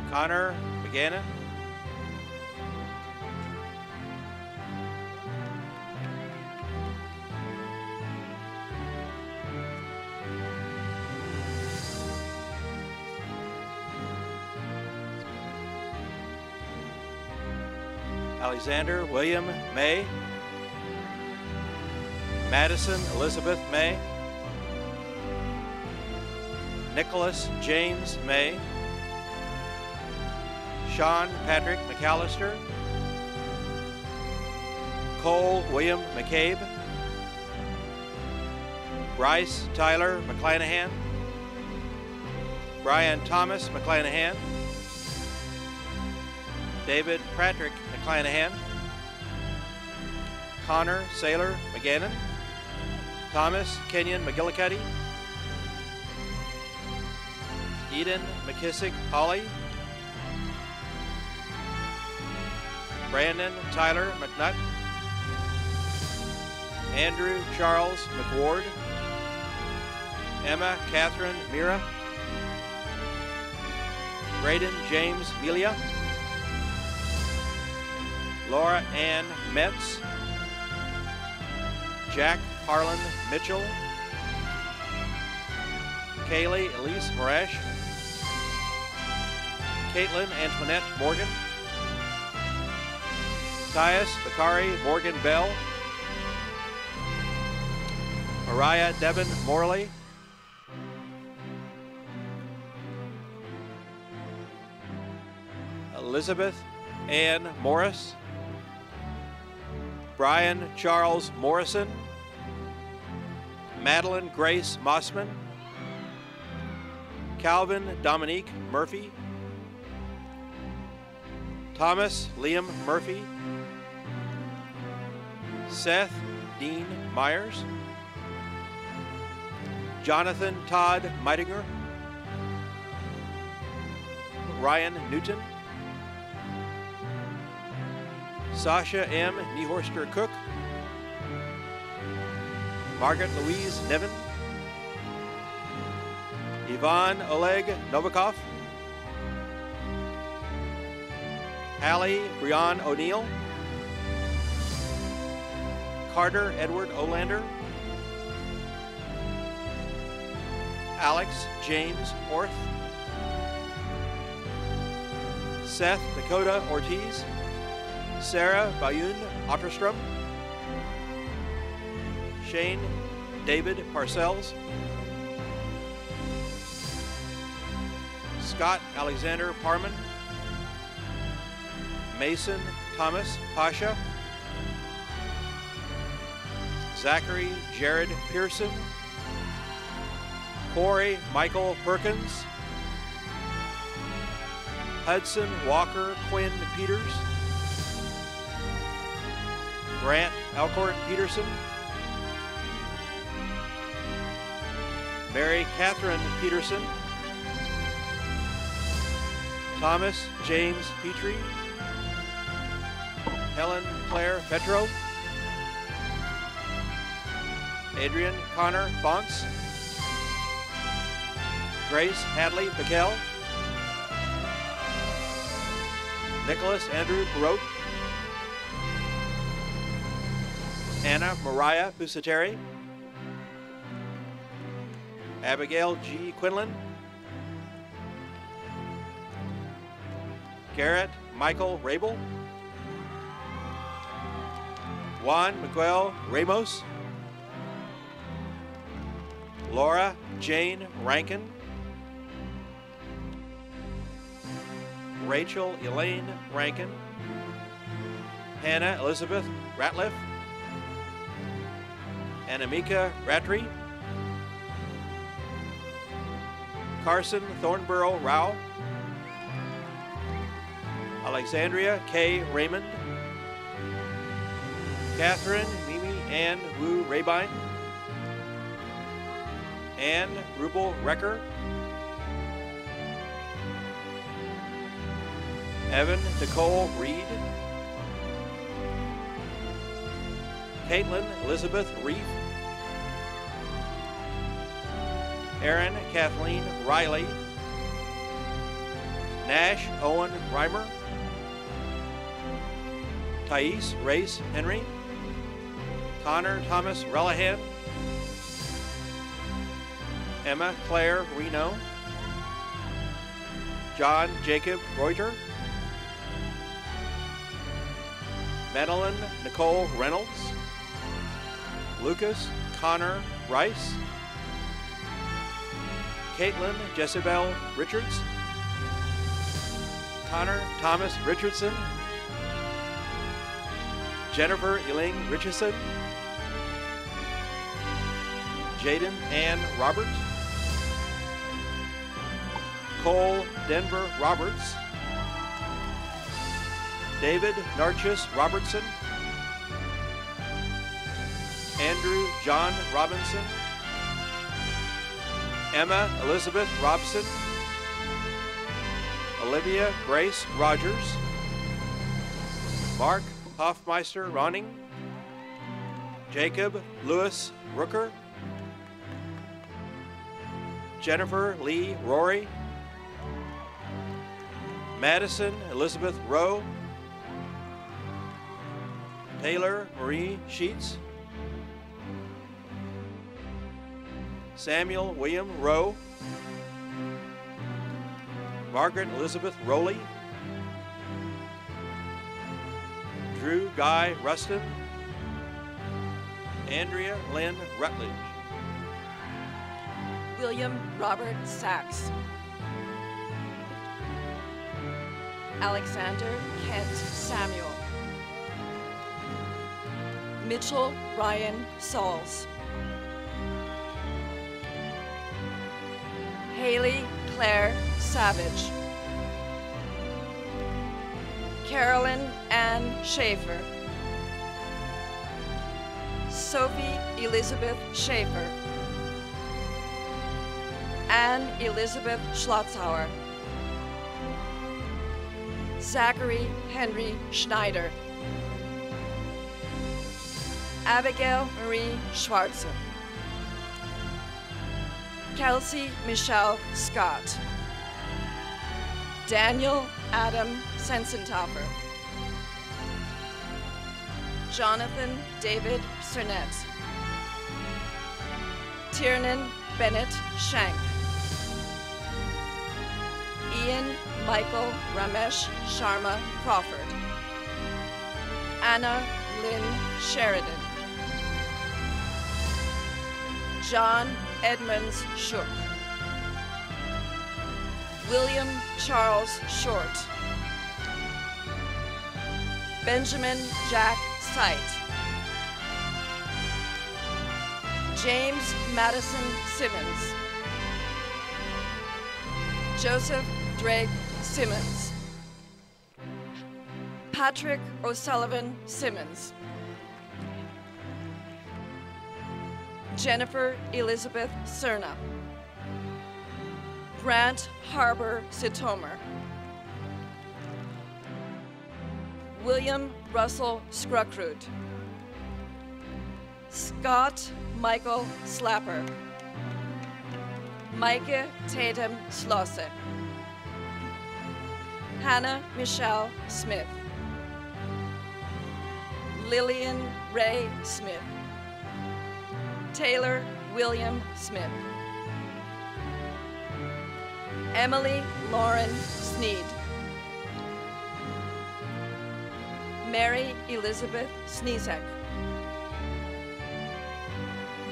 Connor McGannon. Alexander William May. Madison Elizabeth May. Nicholas James May. Sean Patrick McAllister. Cole William McCabe. Bryce Tyler McClanahan. Brian Thomas McClanahan. David Patrick McClanahan. Connor Saylor McGannon. Thomas Kenyon McGillicuddy. Eden McKissick Holly, Brandon Tyler McNutt, Andrew Charles McWard, Emma Catherine Mira, Braden James Melia, Laura Ann Metz, Jack Harlan Mitchell, Kaylee Elise Morash, Caitlin Antoinette Morgan, Tyus Bakari Morgan Bell, Mariah Devin Morley, Elizabeth Ann Morris, Brian Charles Morrison, Madeline Grace Mossman, Calvin Dominique Murphy, Thomas Liam Murphy, Seth Dean Myers, Jonathan Todd Meitinger, Ryan Newton, Sasha M. Niehorster Cook, Margaret Louise Nevin, Ivan Oleg Novikov, Hallie Brian O'Neill, Carter Edward Olander, Alex James Orth, Seth Dakota Ortiz, Sarah Bayun Otterstrom, Shane David Parcells, Scott Alexander Parman, Mason Thomas Pasha, Zachary Jared Pearson, Corey Michael Perkins, Hudson Walker Quinn Peters, Grant Elcourt Peterson, Mary Catherine Peterson, Thomas James Petrie, Helen Claire Petro, Adrian Connor Fonts, Grace Hadley Bickel, Nicholas Andrew Barote, Anna Mariah Busateri, Abigail G. Quinlan, Garrett Michael Rabel, Juan Miguel Ramos, Laura Jane Rankin, Rachel Elaine Rankin, Hannah Elizabeth Ratliff, Anamika Rattry, Carson Thornborough Rao, Alexandria K. Raymond, Catherine Mimi Ann Wu Rabine, Ann Rubel Recker, Evan Nicole Reed, Caitlin Elizabeth Reef, Erin Kathleen Riley, Nash Owen Reimer, Thais Race Henry, Connor Thomas Relihan, Emma Claire Reno, John Jacob Reuter, Madeline Nicole Reynolds, Lucas Connor Rice, Caitlin Jezebel Richards, Connor Thomas Richardson, Jennifer Eling Richardson, Jaden Ann Robert, Cole Denver Roberts, David Narchis Robertson, Andrew John Robinson, Emma Elizabeth Robson, Olivia Grace Rogers, Mark Hoffmeister Ronning, Jacob Lewis Rooker, Jennifer Lee Rory, Madison Elizabeth Rowe, Taylor Marie Sheets, Samuel William Rowe, Margaret Elizabeth Rowley, Drew Guy Rustin, Andrea Lynn Rutledge, William Robert Sachs, Alexander Kent Samuel, Mitchell Ryan Sauls, Haley Claire Savage, Carolyn Ann Schaefer, Sophie Elizabeth Schaefer, Anne Elizabeth Schlotzauer, Zachary Henry Schneider, Abigail Marie Schwarzer, Kelsey Michelle Scott, Daniel Adam Sensentoffer, Jonathan David Cernett, Tiernan Bennett Shank, Ian Michael Ramesh Sharma Crawford, Anna Lynn Sheridan, John Edmonds Shook, William Charles Short, Benjamin Jack Sight, James Madison Simmons, Joseph Drake Simmons, Patrick O'Sullivan Simmons, Jennifer Elizabeth Cerna, Grant Harbor Sitomer, William Russell Scruckrud, Scott Michael Slapper, Maike Tatum Schlosse, Hannah Michelle Smith, Lillian Ray Smith, Taylor William Smith, Emily Lauren Sneed, Mary Elizabeth Sneezek,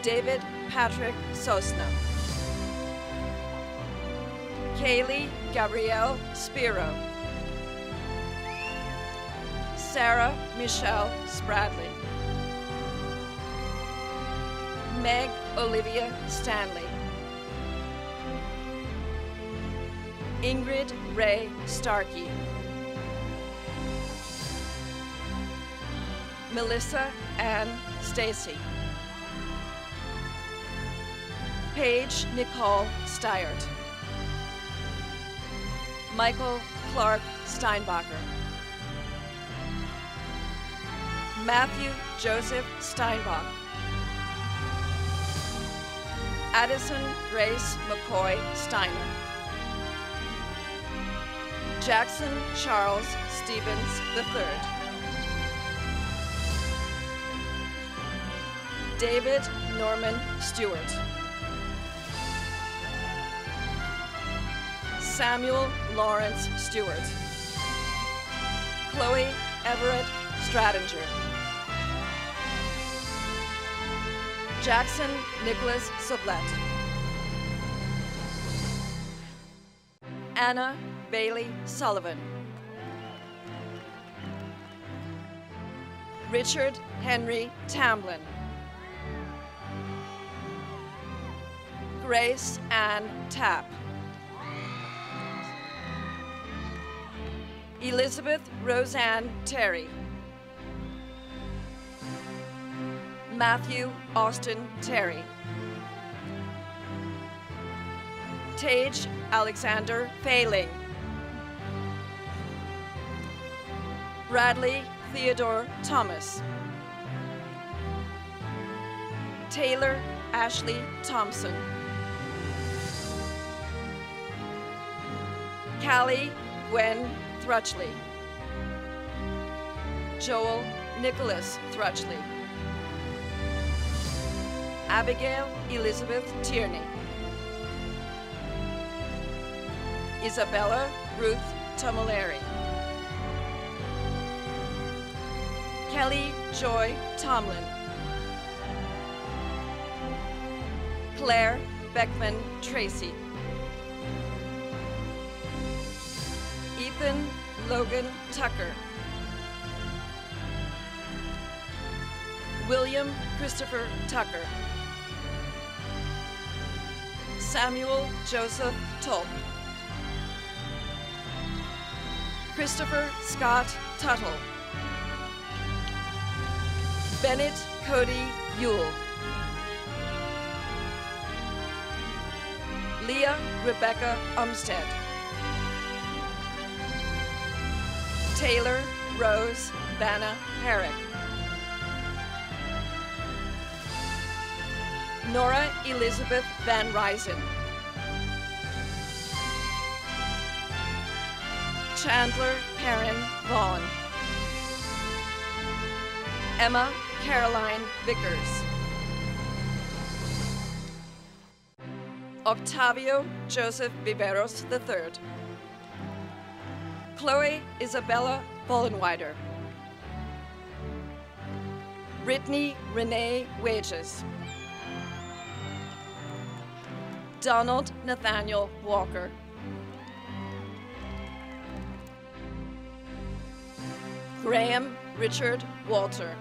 David Patrick Sosna, Kaylee Gabrielle Spiro, Sarah Michelle Spradley, Meg Olivia Stanley, Ingrid Ray Starkey, Melissa Ann Stacy, Paige Nicole Stiert, Michael Clark Steinbacher, Matthew Joseph Steinbach, Addison Grace McCoy Steiner, Jackson Charles Stevens III, David Norman Stewart, Samuel Lawrence Stewart, Chloe Everett Stratinger, Jackson Nicholas Sublet, Anna Bailey Sullivan, Richard Henry Tamblin, Grace Ann Tapp, Elizabeth Roseanne Terry, Matthew Austin Terry, Tage Alexander Failing, Bradley Theodore Thomas. Taylor Ashley Thompson. Callie Gwen Thrutchley. Joel Nicholas Thrutchley. Abigail Elizabeth Tierney. Isabella Ruth Tomoleri. Kelly Joy Tomlin. Claire Beckman Tracy. Ethan Logan Tucker. William Christopher Tucker. Samuel Joseph Tulp. Christopher Scott Tuttle. Bennett Cody Yule. Leah Rebecca Umstead. Taylor Rose Vanna Herrick. Nora Elizabeth Van Ryzen. Chandler Perrin Vaughn. Emma Caroline Vickers. Octavio Joseph Viveros III. Chloe Isabella Bollenweider. Brittany Renee Wages. Donald Nathaniel Walker. Graham Richard Walter.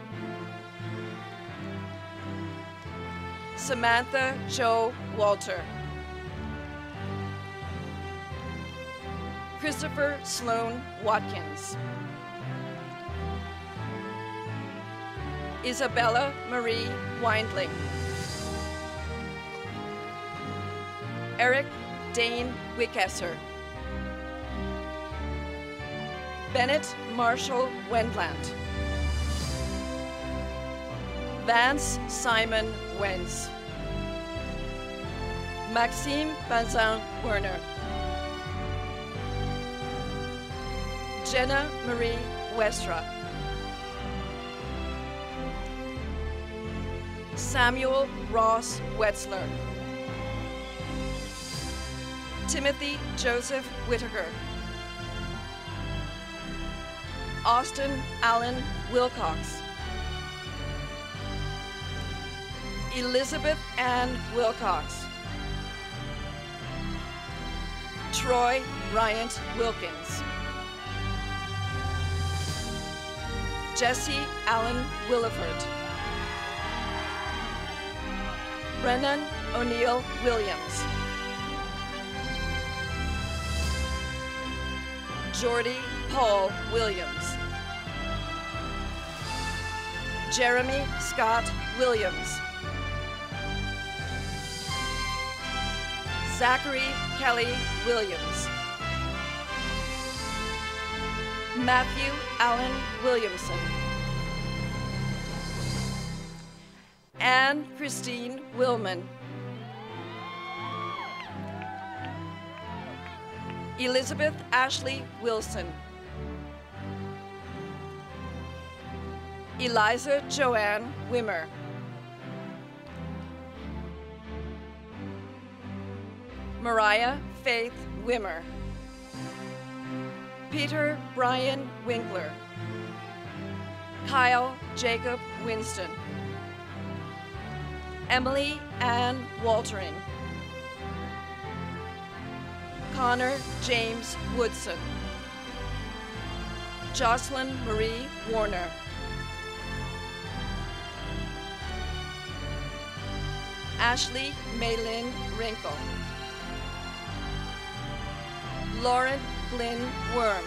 Samantha Jo Walter. Christopher Sloan Watkins. Isabella Marie Windling. Eric Dane Wickesser. Bennett Marshall Wendland. Vance Simon Wentz. Maxime Bazin Werner. Jenna Marie Westra. Samuel Ross Wetzler. Timothy Joseph Whitaker. Austin Allen Wilcox. Elizabeth Ann Wilcox. Troy Bryant Wilkins. Jesse Allen Williford. Brennan O'Neill Williams. Jordy Paul Williams. Jeremy Scott Williams. Zachary Kelly Williams. Matthew Allen Williamson. Anne Christine Willman. Elizabeth Ashley Wilson. Eliza Joanne Wimmer. Mariah Faith Wimmer. Peter Brian Winkler. Kyle Jacob Winston. Emily Ann Waltering. Connor James Woodson. Jocelyn Marie Warner. Ashley Maylin Wrinkle. Lauren Glynn Worm.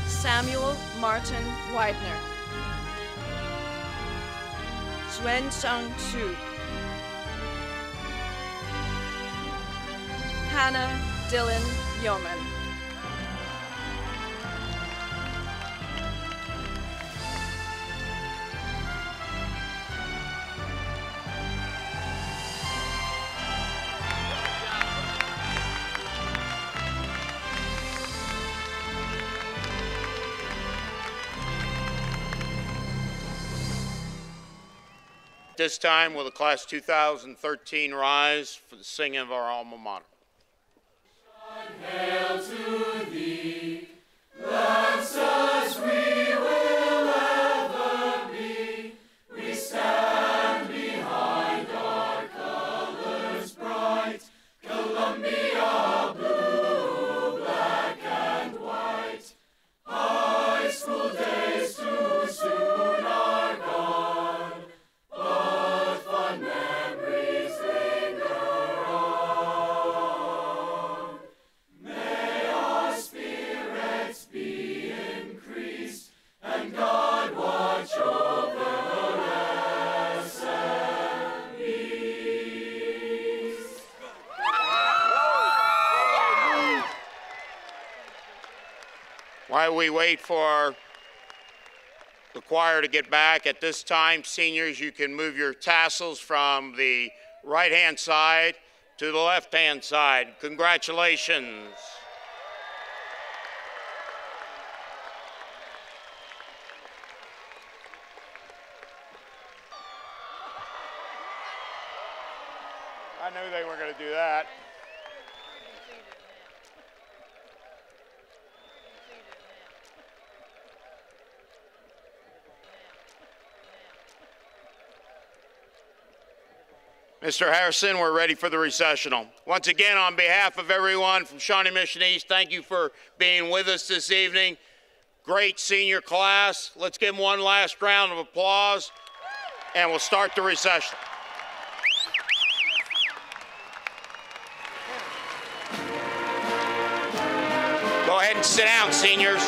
Samuel Martin Widener. Zuen Sung Chu. Hannah Dylan Yeoman. this time, will the class 2013 rise for the singing of our alma mater? Hail to thee, Lancers we will ever be. We stand behind our colors bright, Columbia blue, black and white. High school days too soon are gone, but fond memories linger on. May our spirits be increased, and God watch over us and east. While we wait for the choir to get back, at this time, seniors, you can move your tassels from the right-hand side to the left-hand side. Congratulations. I knew they were going to do that. Mr. Harrison, we're ready for the recessional. Once again, on behalf of everyone from Shawnee Mission East, thank you for being with us this evening. Great senior class. Let's give them one last round of applause, and we'll start the recessional. Go ahead and sit down, seniors.